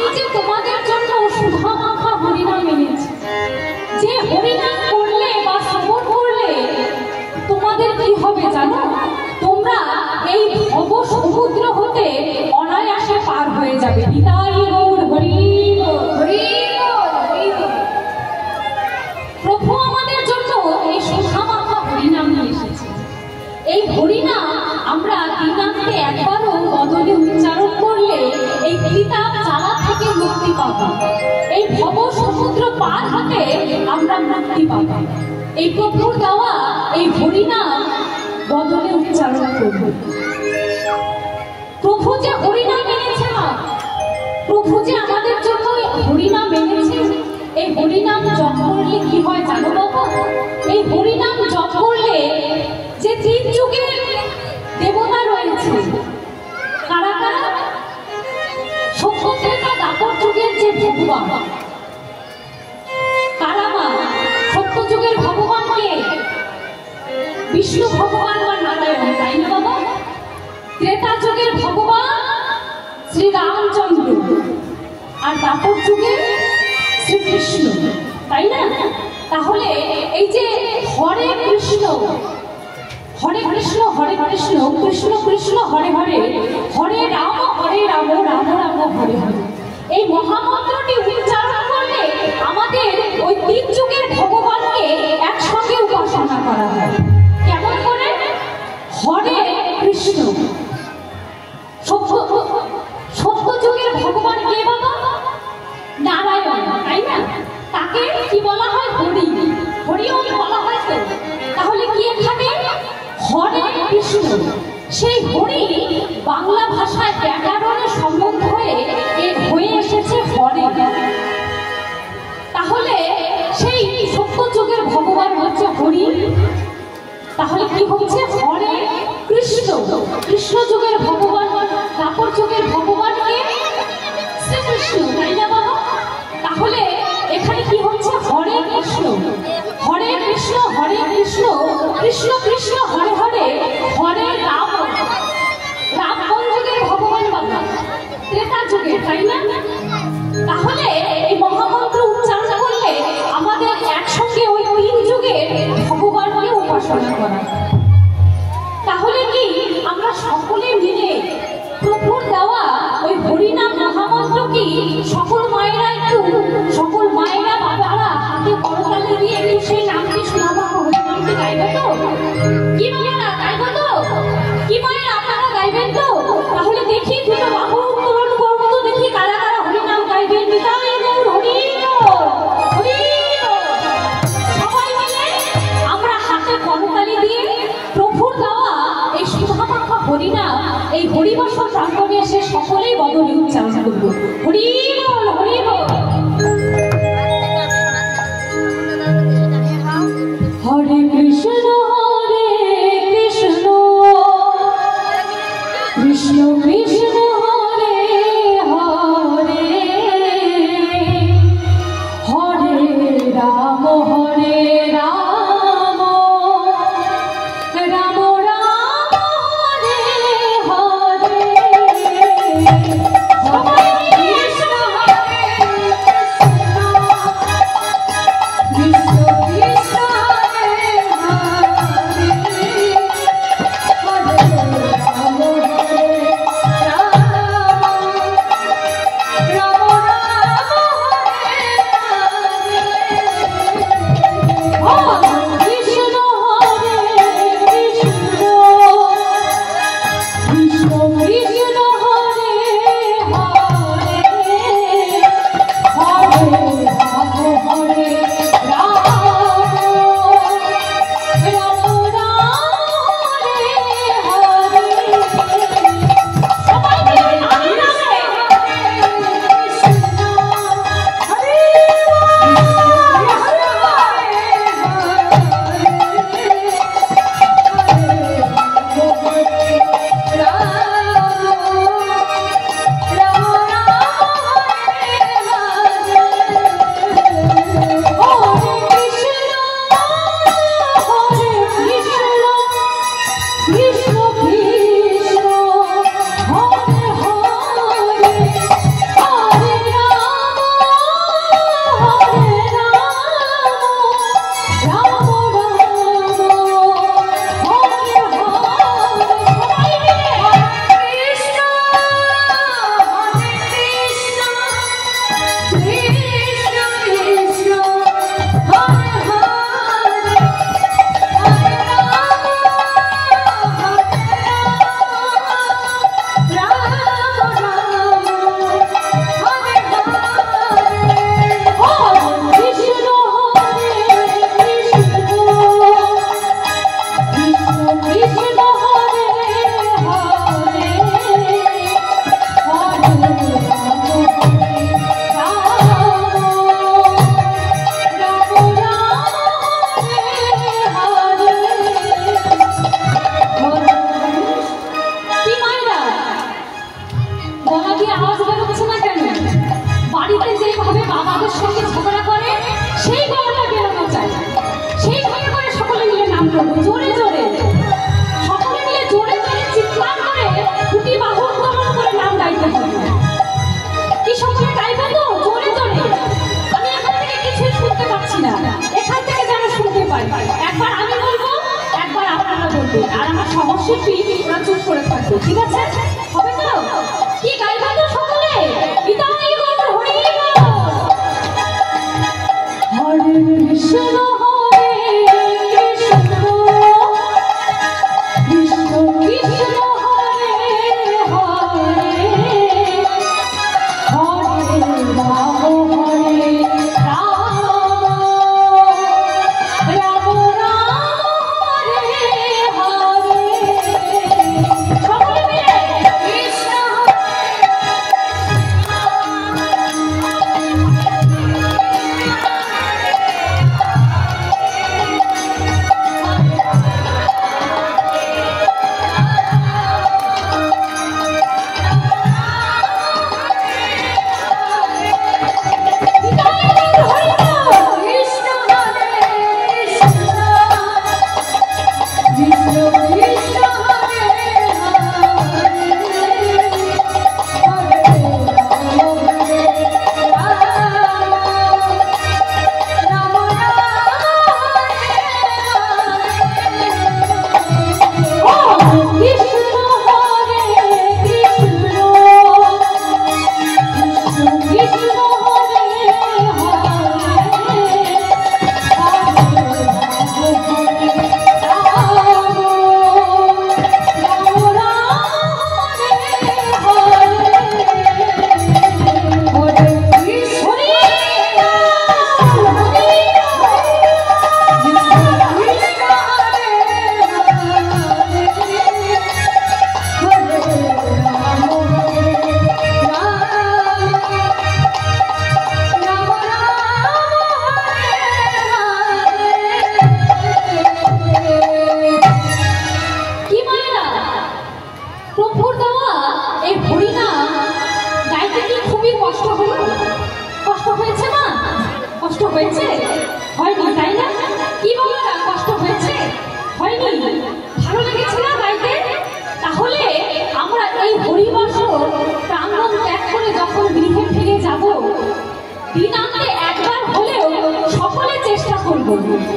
আমি যে তোমাদের জন্য সুধা মাখা হরিনাম এনেছি, যে হরিনাম করলে বা শ্রবণ করলে তোমাদের কি হবে জানো? তোমরা এই ভব সমুদ্র হতে অনায়াসে পার হয়ে যাবে। নিতাই গৌর হরি বল, হরি বল, হরি বল। প্রভু আমাদের জন্য এই সুধা মাখা হরিনাম নিয়ে এসেছে। এই হরিনাম আমরা দিনান্তে একবারও বদলে উচ্চারণ করলে এই কিতাব জ্বালা থেকে মুক্তি পাবো, এই ভব সমুদ্র পার হতে আমরা মুক্তি পাবো। এই প্রভুর দেওয়া এই হরিনাম বদলে উচ্চারণ করব। প্রভু যে হরিনাম এনেছে না, প্রভু যে আমাদের জন্য হরিনাম এনেছে, এই হরিনাম জপ করলে কি হয় জানো বাবা? এই হরিনাম জপ করলে যে তিন যুগের দেবতা রয়েছে, কারা কারা? সত্যত্রেতা দাপর যুগের যে ভগবান, কারা মা? সত্য যুগের ভগবানকে বিষ্ণু ভগবান বা নারায়ণ, তাই না বাবা? ত্রেতা যুগের ভগবান শ্রী রামচন্দ্র, আর দাপর যুগের শ্রীকৃষ্ণ, তাই না? তাহলে এই যে হরে কৃষ্ণ, হরে কৃষ্ণ হরে কৃষ্ণ, কৃষ্ণ কৃষ্ণ হরে হরে, হরে রাম রাম রাম হরে হরে, এই মহামন্ত্রটি উচ্চারণ করলে আমাদের ওই তিন যুগের ভগবানকে একসঙ্গে উপাসনা করা হয়। কেমন করে? হরে কৃষ্ণ, সত্য যুগের ভগবান কে বাবা? নারায়ণ, তাই না? তাকে কি বলা হয়? হরি, হরিও বলা হয় তো। তাহলে কি এখানে হরে কৃষ্ণ, সেই হরি বাংলা ভাষায় ব্যাকরণের সম্বন্ধ হয়ে এসেছে হরে। তাহলে সেই সত্য যুগের ভগবান হচ্ছে হরি, তাহলে কি হচ্ছে? হরে কৃষ্ণ। কৃষ্ণ যুগের ভগবান, দাপর যুগের ভগবানকে শ্রীকৃষ্ণ, তাই না বাবা? তাহলে এখানে কি হচ্ছে? হরে কৃষ্ণ, হরে কৃষ্ণ হরে কৃষ্ণ, কৃষ্ণ কৃষ্ণ হরে হরে, হরে রাম। রাম কোন যুগের ভগবান বাবা? ত্রেতা যুগের, তাই না? তাহলে এই মহামন্ত্র উচ্চারণ করলে আমাদের একসঙ্গে ওই তিন যুগের ভগবানকে উপাসনা করা। তাহলে কি আমরা সকলে মিলে প্রভুর দেওয়া ওই হরিনাম মহামন্ত্র কি সকল মায়েরা বাবারা হাতে করতালি দিয়ে একটু সেই নামটি শোনাবো, হরিনামটি গাইবে তো? কি মায়েরা গাইবে তো? কি মায়েরা আপনারা গাইবেন তো? তাহলে দেখি দুটো বাহু উত্তোলন করবো তো, দেখি কারা কারা হরিনাম গাইবেন। নিতাই গৌর হরি বল, হরি বল। সবাই মিলে আমরা হাতে করতালি দিয়ে প্রভুর দেওয়া এই সুধামাখা হরিনাম এই হরিবাসর প্রাঙ্গণে এসে সকলেই বদলে উচ্চারণ করবো। হরি বল, হরি বল। হরে কৃষ্ণ কৃষ্ণ কৃষ্ণ হরে হরে, হরে রাম রাম রাম হরে হরে। সবাই কৃষ্ণ হরে কৃষ্ণ, কৃষ্ণ হরে হরে, হরে রাম হরে সহশিল্পী ওরা চুপ করে থাকবে, ঠিক আছে? হবে তো? কি গাইবা তো সকলে? নিতাই গৌর হরি বল। হরে কৃষ্ণ হরে কৃষ্ণ কৃষ্ণ কৃষ্ণ হরে হরে হরে রাম হরে রাম রাম রাম হরে হরে সকলে মিলে কৃষ্ণ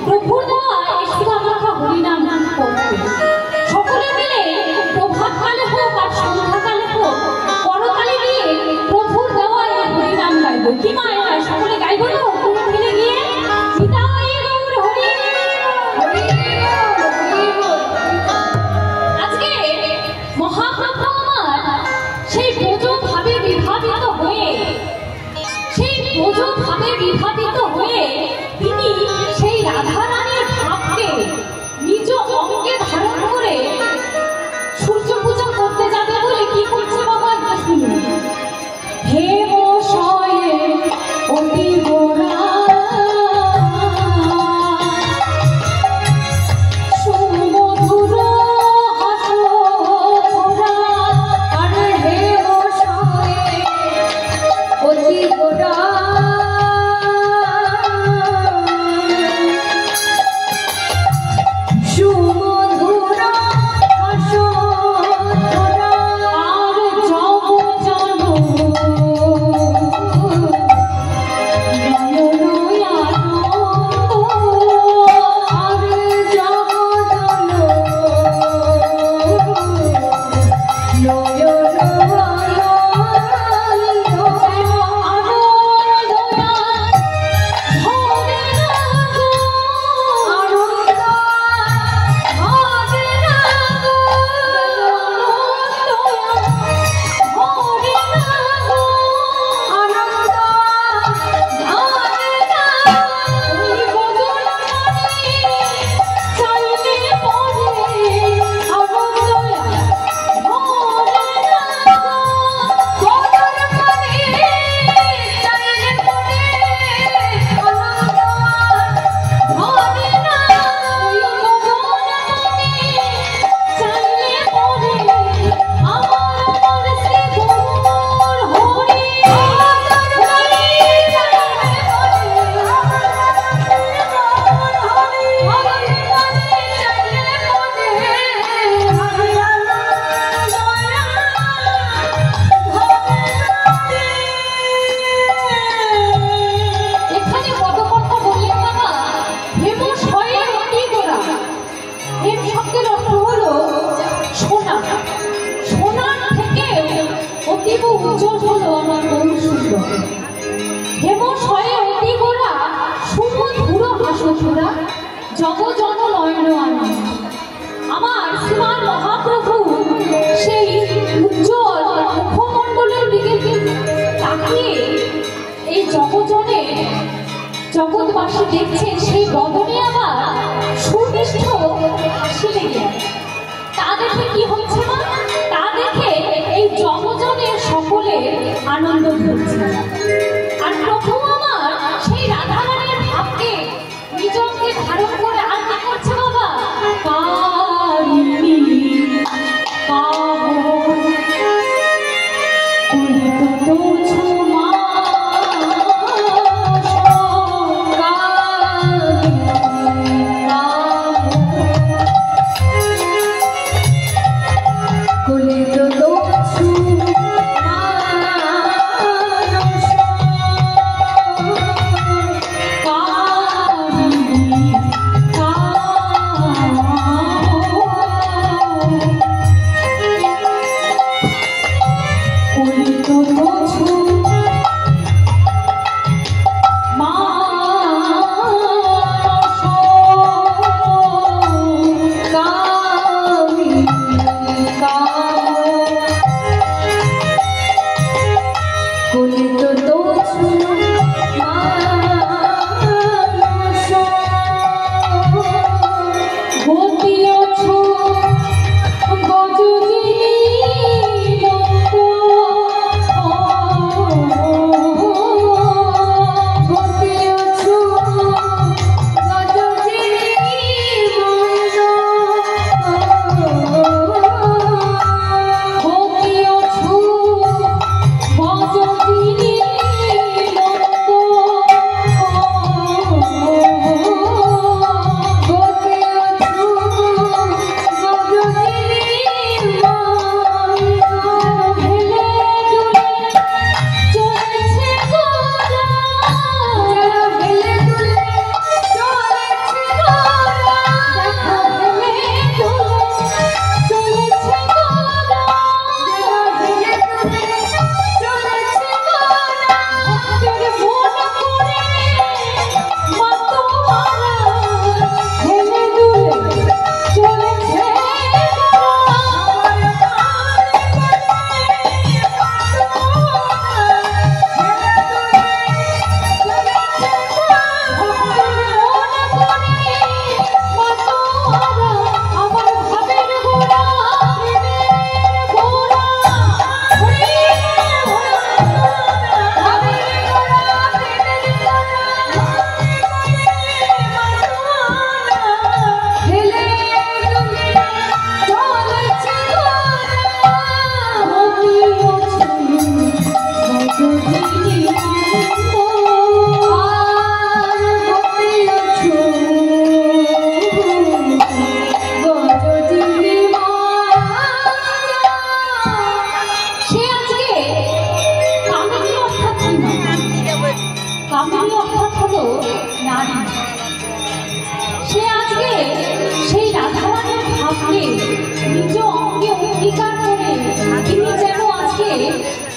প্রভুর দেওয়া এই সুধা মাখা হরিনাম করতে সকলে মিলে প্রভাতকালে হোক আর সন্ধ্যাকালে হোক করতালি দিয়ে প্রভুর দেওয়া এই হরিনাম গাইব। কি মায়া সকলে গাইব তো ফিরে গিয়ে নিতাই গৌর হরি। আজকে মহাপ্রভু আমার সেই ব্রজ ভাবে বিভাবিত হয়ে তিনি সেই রাধা রানীর উজ্জ্বল হলো আমার গৌর সুন্দর। হেমশয়ে অতি গোরা সুমধুর হাসধুরা জগ জন নয়ন আনন্দ। আমার শ্রীমান মহাপ্রভু সেই উজ্জ্বল মুখমণ্ডলের দিকে তাকিয়ে এই জগজনের জগৎবাসী দেখছেন, সেই বদনে আবার সুনিষ্ঠ হাসি লেগে আছে। তা দেখে কি হচ্ছে না, তা দেখে এই জগজনের সকলের আনন্দ হচ্ছে। আর প্রভু আমার সেই রাধারানীর ভাবকে নিজ অঙ্গে ধারণ করে আর কি করছে বাবা,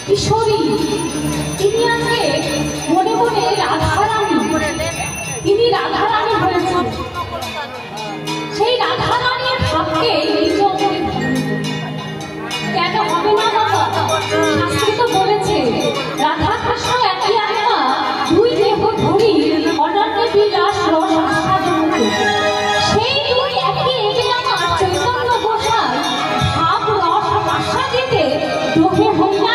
কিশোরী, তিনি আজকে মনে মনে রাধারানী, তিনি রাধারানী হয়েছেন। সেই রাধারানীর ভাবকে নিজ অঙ্গে কেন হবে না বাবা? শাস্ত্রে তো বলেছে রাধা কৃষ্ণ একই আত্মা, দুই দেহ ধরি অনন্য বিলাস রস আস্বাদন। সেই দুই একই একে আমার চৈতন্য গোসাই ভাব রস আস্বাদিতে দোহে হইয়া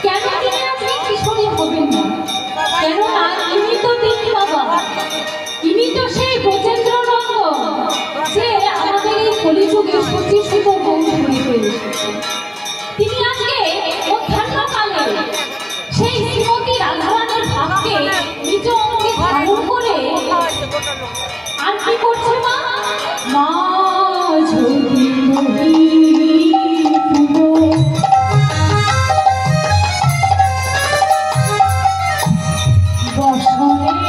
কেন তিনি আজকে কিশোরী হবেন না? কেননা ইনি তো তিনি বাবা, ইনি তো সেই ব্রজেন্দ্র নন্দন, যে আমাদের এই কলিযুগে সচিষিত বন্ধু হয়ে তিনি আজকে মধ্যাহ্নকালে সেই শ্রীমতী রাধারানীর ভাবকে নিজ অঙ্গে ধারণ করে আর কি করছে মা? মা যদি বসনে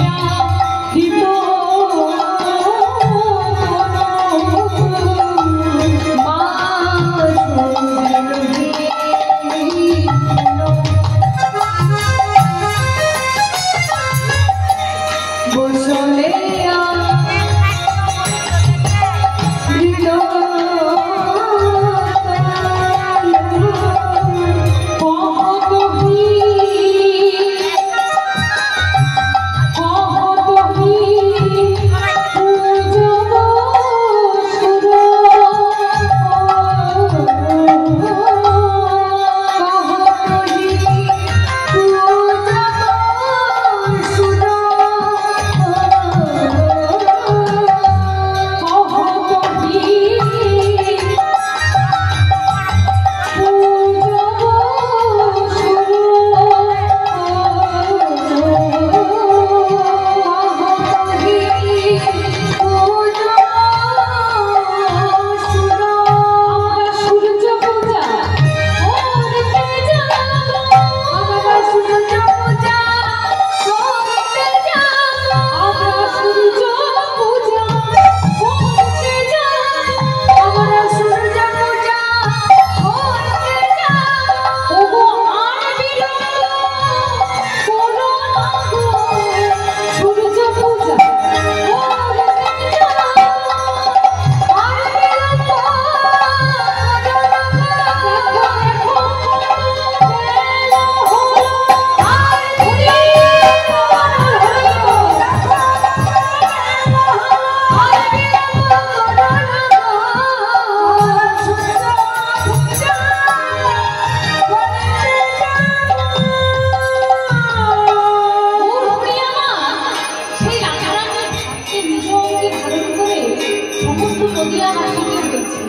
নদিয়াবাসীকে বলছি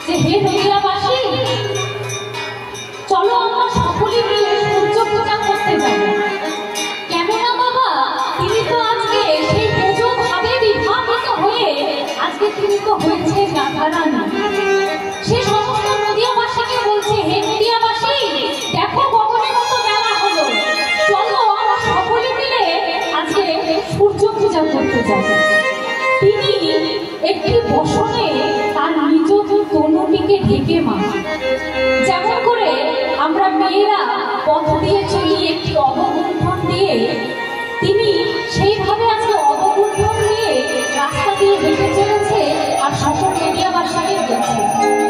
যে হে নদিয়াবাসী, চলো আমরা সকলে মিলে সূর্য পূজা করতে যাব। কেননা বাবা, তিনি তো আজকে সেই পুজো ভাবে বিভাবিত হয়ে আজকে তিনি তো হয়েছে রাধারানী। সে সমস্ত নদিয়াবাসীকে বলছে, হে নদিয়াবাসী, দেখো কখনো কত বেলা হলো, চলো আমরা সকলে মিলে আজকে সূর্য পূজা করতে যাব। তিনি একটি বসনে তার নিজ তনুটিকে ঢেকে মা, যেমন করে আমরা মেয়েরা পথ দিয়ে চলি একটি অবগুণ্ঠন দিয়ে, তিনি সেইভাবে আজকে অবগুণ্ঠন দিয়ে রাস্তা দিয়ে হেঁটে চলেছে। আর সকল নদিয়াবাসীকে বলছে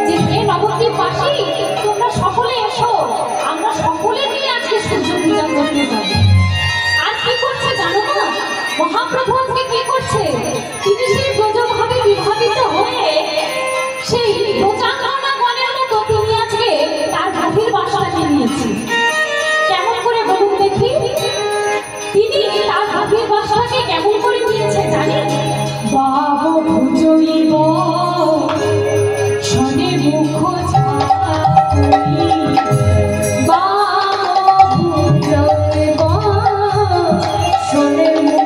যে হে নবদ্বীপবাসী, তোমরা সকলে এসো, আমরা সকলে মিলে আজকে সূর্য পূজা করতে যাব। আর কি করছে জানো না, মহাপ্রভু আজকে কি করছে, তিনি সেই ব্রজভাবে বিভাবিত হয়ে সেই প্রজাঙ্গনাগণের মতো তিনি আজকে তার গাভীর বাসাকে নিয়েছে। কেমন করে বলুন দেখি, তিনি তার গাভীর বাসাকে কেমন করে নিয়েছে জানেন? বাব ভুজইব শনে মুখ ছাড়ি, বাব ভুজইব শনে মুখ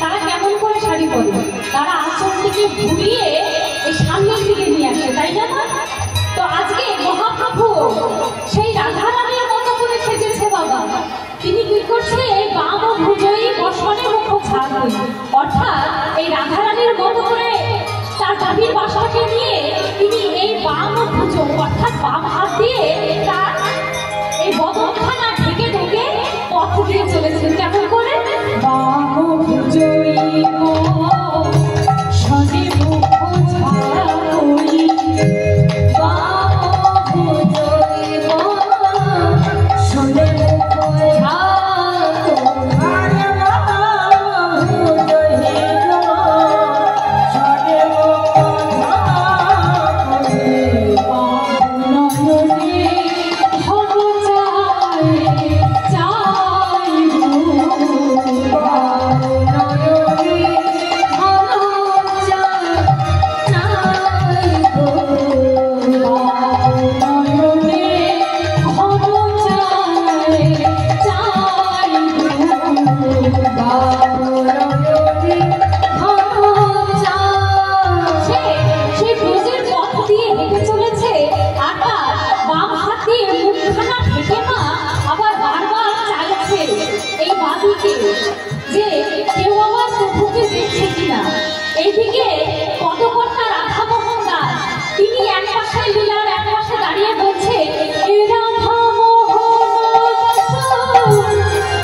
তারা কেমন করে শাড়ি পরে, তারা আঁচলটিকে ঘুরিয়ে এই সামনের দিকে নিয়ে আসে, তাই না? তো আজকে মহাপ্রভু সেই রাধারানীর মতো করে সেজেছে বাবা। তিনি কি করছে, এই বাম ভুজই বসনে মুখ ছাড়, অর্থাৎ এই রাধারানীর মতো করে তার গাভীর বাসাকে নিয়ে তিনি এই বাম ভুজ অর্থাৎ বাম হাত দিয়ে তার এই বদনখানা ঢেকে ঢেকে পথ দিয়ে চলেছেন। কেমন করে? বাম ভুজইব শনে মুখ ছাড়ি, বাম ভুজইব শনে মুখ যে কেউ আমার প্রভুকে দেখছে কিনা। এইদিকে পদকর্তা রাধামোহন দাস, তিনি এক পাশে লীলার এক পাশে দাঁড়িয়ে বলছে, এ রাধামোহন দাস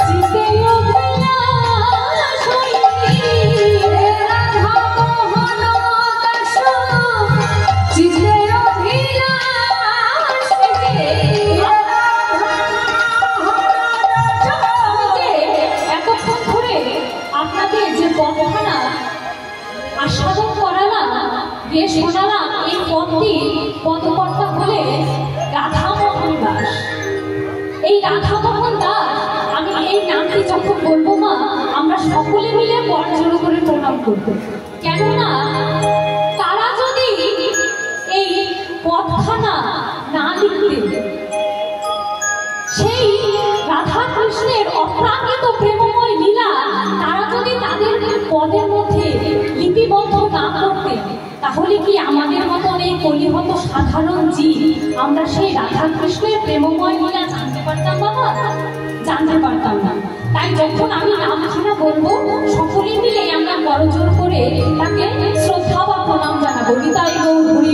চিতে অভিলাষ হই, এ রাধামোহন দাস চিতে অভিলাষ হই। এতক্ষণ ধরে আপনাদের যে পথখানা আস্বাদন করালাম, গিয়ে শোনালাম, এই পথটি পদকর্তা হলে রাধামোহন দাস। এই রাধামোহন দাস, আমি এই নামটি যখন বলবো মা, আমরা সকলে মিলে বড়জোর করে প্রণাম করবো। কেননা তারা যদি এই পথখানা না লিখতেন, সেই রাধা কৃষ্ণের অপ্রাকৃত প্রেমময় লীলা তারা যদি তাদের পদের মধ্যে লিপিবদ্ধ না করতেন, তাহলে কি আমাদের মতন এই কলিহত সাধারণ জীব আমরা সেই রাধা কৃষ্ণের প্রেমময় লীলা জানতে পারতাম বাবা? জানতে পারতাম না। তাই যখন আমি নামখানা বলবো, সকলে মিলে আমরা বড়জোর করে তাকে শ্রদ্ধা বা প্রণাম জানাবো। গীতায় গৌর হরি